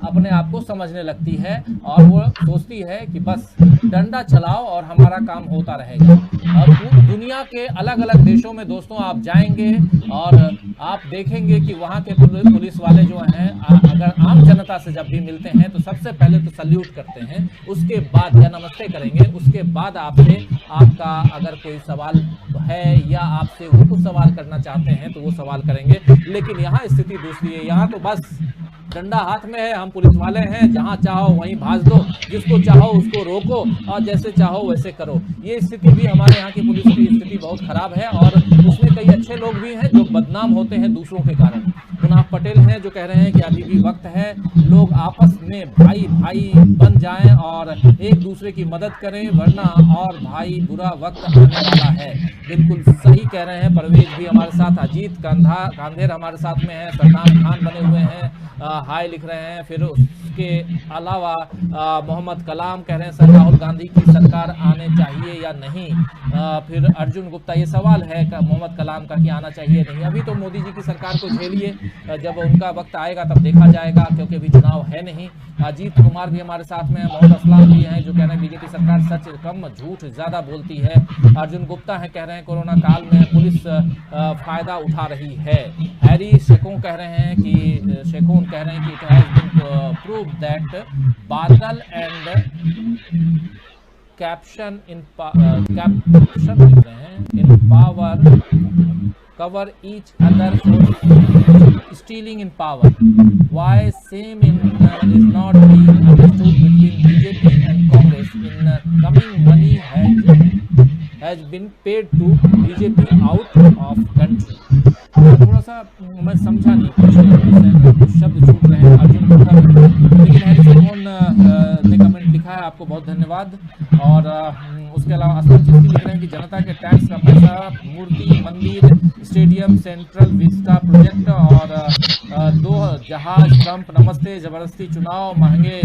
अपने आप को समझने लगती है और वो सोचती है कि बस डंडा चलाओ और हमारा काम होता रहेगा। और दुनिया के अलग अलग देशों में दोस्तों आप जाएंगे और आप देखेंगे कि वहाँ के पुलिस वाले जो हैं, अगर आम जनता से जब भी मिलते हैं तो सबसे पहले तो सल्यूट करते हैं, उसके बाद या नमस्ते करेंगे, उसके बाद आपसे आपका अगर कोई सवाल है या आपसे वो कुछ सवाल करना चाहते हैं तो वो सवाल करेंगे। लेकिन यहाँ स्थिति दूसरी है, यहाँ तो बस डंडा हाथ में है, हम पुलिस वाले हैं, जहां चाहो वहीं भाज दो, जिसको चाहो उसको रोको और जैसे चाहो वैसे करो। ये स्थिति भी हमारे यहाँ की पुलिस की स्थिति बहुत खराब है और उसमें कई अच्छे लोग भी हैं जो बदनाम होते हैं दूसरों के कारण। मुनाफ पटेल हैं जो कह रहे हैं कि अभी भी वक्त है, लोग आपस में भाई भाई बन जाएं और एक दूसरे की मदद करें, वरना और भाई बुरा वक्त आने वाला है। बिल्कुल सही कह रहे हैं। परवेज भी हमारे साथ, अजीत कांधेर हमारे साथ में है, सद्दाम खान बने हुए हैं, हाय लिख रहे हैं। फिर उसके अलावा मोहम्मद कलाम कह रहे हैं, सर राहुल गांधी की सरकार आने चाहिए या नहीं। फिर अर्जुन गुप्ता, ये सवाल है मोहम्मद कलाम का कि आना चाहिए नहीं। अभी तो मोदी जी की सरकार को झेलिए, जब उनका वक्त आएगा तब देखा जाएगा, क्योंकि अभी चुनाव है नहीं। अजीत कुमार भी हमारे साथ में है, मोहम्मद असलाम भी हैं जो कह रहे हैं बीजेपी सरकार सच कम झूठ ज्यादा बोलती है। अर्जुन गुप्ता है कह रहे हैं कोरोना काल में पुलिस फायदा उठा रही है। हैरी शेखोन कह रहे हैं कि it has been proved that Badal and caption in power cover each other for stealing in power. Why same is not being understood between BJP and Congress in coming money has been paid to BJP out of country. थोड़ा सा मैं समझा नहीं, कुछ शब्द छूट रहे हैं। अर्जुन होता भी, लेकिन हैरी सेखोन ने कमेंट लिखा है, आपको बहुत धन्यवाद। और उसके अलावा असलम चिश्ती लिख रहे हैं कि जनता के टैक्स का पैसा मूर्ति, मंदिर, स्टेडियम, सेंट्रल विस्टा प्रोजेक्ट और 2 जहाज, ट्रंप नमस्ते, जबरदस्ती चुनाव, महंगे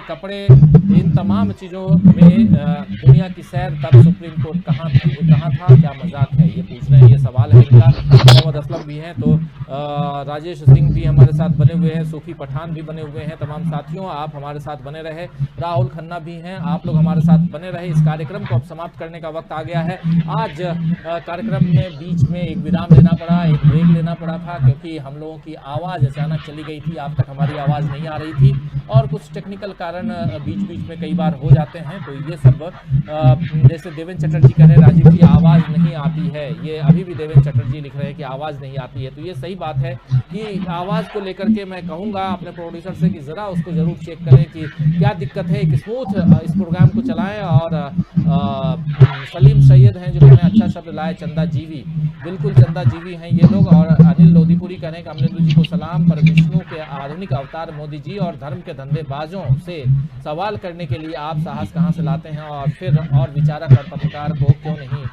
कपड़े, इन तमाम चीज़ों में दुनिया की सैर, तब सुप्रीम कोर्ट कहाँ था, क्या मजाक है, ये पूछ रहे हैं, ये सवाल है इनका। मोहम्मद असलम भी हैं, तो राजेश सिंह भी हमारे साथ बने हुए हैं, सूफी पठान भी बने हुए हैं। तमाम साथियों, आप हमारे साथ बने रहे। राहुल खन्ना भी हैं, आप लोग हमारे साथ बने रहे। इस कार्यक्रम को अब समाप्त करने का वक्त आ गया है। आज कार्यक्रम में बीच में एक विराम लेना पड़ा, एक ब्रेक लेना पड़ा था, क्योंकि हम लोगों की आवाज़ अचानक चली गई थी, आप तक हमारी आवाज़ नहीं आ रही थी और कुछ टेक्निकल कारण बीच बीच में कई बार हो जाते हैं। तो ये सब जैसे देवेंद्र चटर्जी कह रहे हैं, राजीव जी आवाज़ नहीं आती है, ये अभी भी देवेंद्र चटर्जी लिख रहे हैं कि आवाज़ नहीं आती है। तो ये सही बात है कि आवाज़ को लेकर के मैं कहूँगा अपने प्रोड्यूसर से कि ज़रा उसको ज़रूर चेक करें कि क्या दिक्कत है, एक स्मूथ इस प्रोग्राम को चलाएं। और सलीम सैयद हैं जो कह रहे हैं अच्छा शब्द लाए, चंदा जीवी, बिल्कुल चंदा जीवी हैं ये लोग। और अनिल लोधीपुरी कह रहे हैं कि अमरिंदर जी को सलाम, पर विष्णु के आधुनिक अवतार मोदी जी और धर्म के धंधेबाजों से सवाल करने के लिए आप साहस कहाँ से लाते हैं, और फिर और विचारक और पत्रकार को क्यों नहीं है।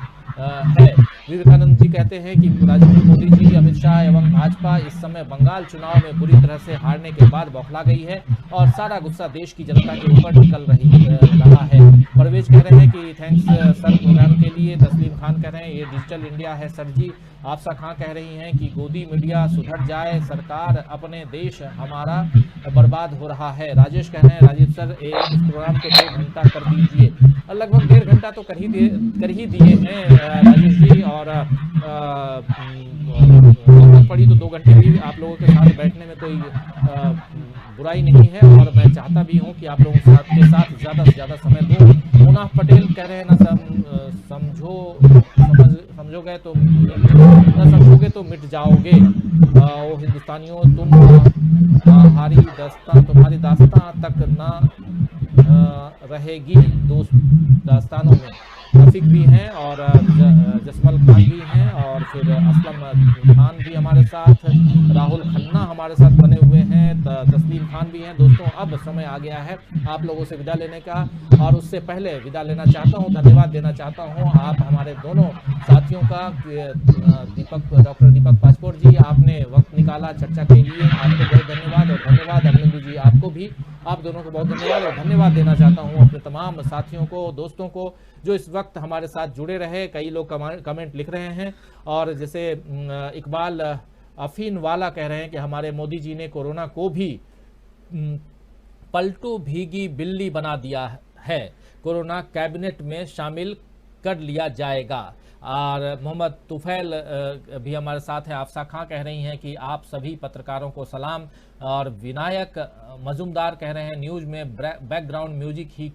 विवेकानंद जी कहते हैं कि राष्ट्रपति मोदी जी, अमित शाह एवं भाजपा इस समय बंगाल चुनाव में बुरी तरह से हारने के बाद बौखला गई है और सारा गुस्सा देश की जनता के ऊपर निकल रहा है। परवेज कह रहे हैं कि थैंक्स सर प्रोग्राम के लिए। तस्लीम खान कह रहे हैं ये डिजिटल इंडिया है सर जी। आपसा खां कह रही हैं कि गोदी मीडिया सुधर जाए, सरकार अपने देश हमारा बर्बाद हो रहा है। राजेश कह रहे हैं राजीव सर इस प्रोग्राम को 2 घंटा कर दीजिए। लगभग 1.5 घंटा तो कर ही दिए हैं राजेश जी, और पड़ी तो 2 घंटे भी आप लोगों के साथ बैठने में कोई बुराई नहीं है, और मैं चाहता भी हूं कि आप लोगों के साथ ज़्यादा से ज़्यादा समय दूं। मुनाफ पटेल कह रहे हैं ना समझोगे तो मिट जाओगे। वो हिंदुस्तानियों तुम्हारी दास्तां तक ना रहेगी दास्तानों में। रफीक भी हैं और जसमल खान भी हैं, और फिर असलम खान भी हमारे साथ, राहुल खन्ना हमारे साथ बने हुए हैं, तस्लीम खान भी हैं। दोस्तों अब समय आ गया है आप लोगों से विदा लेने का, और उससे पहले विदा लेना चाहता हूं, धन्यवाद देना चाहता हूं आप हमारे दोनों साथियों का। डॉक्टर दीपक पासपोर्ट जी, आपने वक्त निकाला चर्चा के लिए, आपको बहुत धन्यवाद। और धन्यवाद अमरिंदर जी, आपको भी, आप दोनों को बहुत धन्यवाद। और धन्यवाद देना चाहता हूं अपने तमाम साथियों को, दोस्तों को जो इस वक्त हमारे साथ जुड़े रहे। कई लोग कमेंट लिख रहे हैं, और जैसे इकबाल अफीन वाला कह रहे हैं कि हमारे मोदी जी ने कोरोना को भी पलटू भीगी बिल्ली बना दिया है, कोरोना कैबिनेट में शामिल कर लिया जाएगा। और मोहम्मद तुफैल भी हमारे साथ है। आफसा खां कह रही हैं कि आप सभी पत्रकारों को सलाम। और विनायक मजुमदार कह रहे हैं न्यूज़ में बैकग्राउंड म्यूजिक की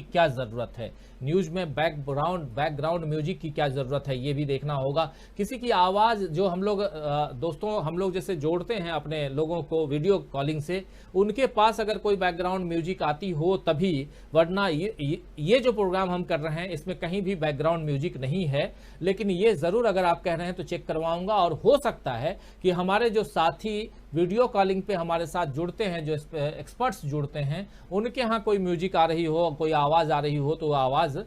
क्या ज़रूरत है, न्यूज़ में बैकग्राउंड म्यूजिक की क्या ज़रूरत है, ये भी देखना होगा। किसी की आवाज़ जो हम लोग दोस्तों हम लोग जैसे जोड़ते हैं अपने लोगों को वीडियो कॉलिंग से, उनके पास अगर कोई बैकग्राउंड म्यूजिक आती हो तभी, वरना ये जो प्रोग्राम हम कर रहे हैं इसमें कहीं भी बैकग्राउंड म्यूजिक नहीं है। लेकिन ये ज़रूर अगर आप कह रहे हैं तो चेक करवाऊंगा, और हो सकता है कि हमारे जो साथी वीडियो कॉलिंग पे हमारे साथ जुड़ते हैं, जो एक्सपर्ट्स जुड़ते हैं, उनके यहाँ कोई म्यूजिक आ रही हो, कोई आवाज़ आ रही हो, तो आवाज़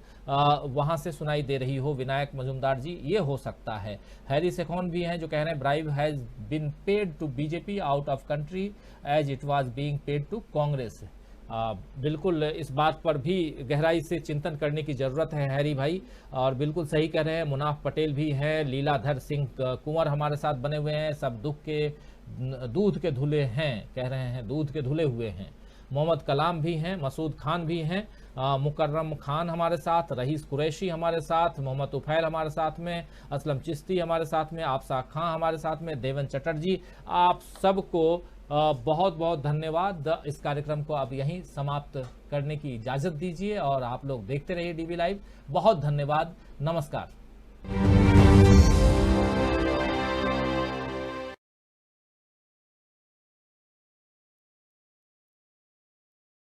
वहाँ से सुनाई दे रही हो। विनायक मजुमदार जी, ये हो सकता है। हैरी सेखोन भी हैं जो कह रहे हैं bribe has been paid to BJP out of country as it was being paid to Congress. बिल्कुल इस बात पर भी गहराई से चिंतन करने की ज़रूरत है हैरी भाई, और बिल्कुल सही कह रहे हैं। मुनाफ पटेल भी हैं, लीलाधर सिंह कुंवर हमारे साथ बने हुए हैं, सब दूध के धुले हैं कह रहे हैं, दूध के धुले हुए हैं। मोहम्मद कलाम भी हैं, मसूद खान भी हैं, मुकर्रम खान हमारे साथ, रईस कुरैशी हमारे साथ, मोहम्मद तुफैल हमारे साथ में, असलम चिश्ती हमारे साथ में, आपसा खां हमारे साथ में, देवेंद्र चटर्जी, आप सबको बहुत बहुत धन्यवाद। इस कार्यक्रम को अब यहीं समाप्त करने की इजाज़त दीजिए, और आप लोग देखते रहिए डीवी लाइव। बहुत धन्यवाद, नमस्कार।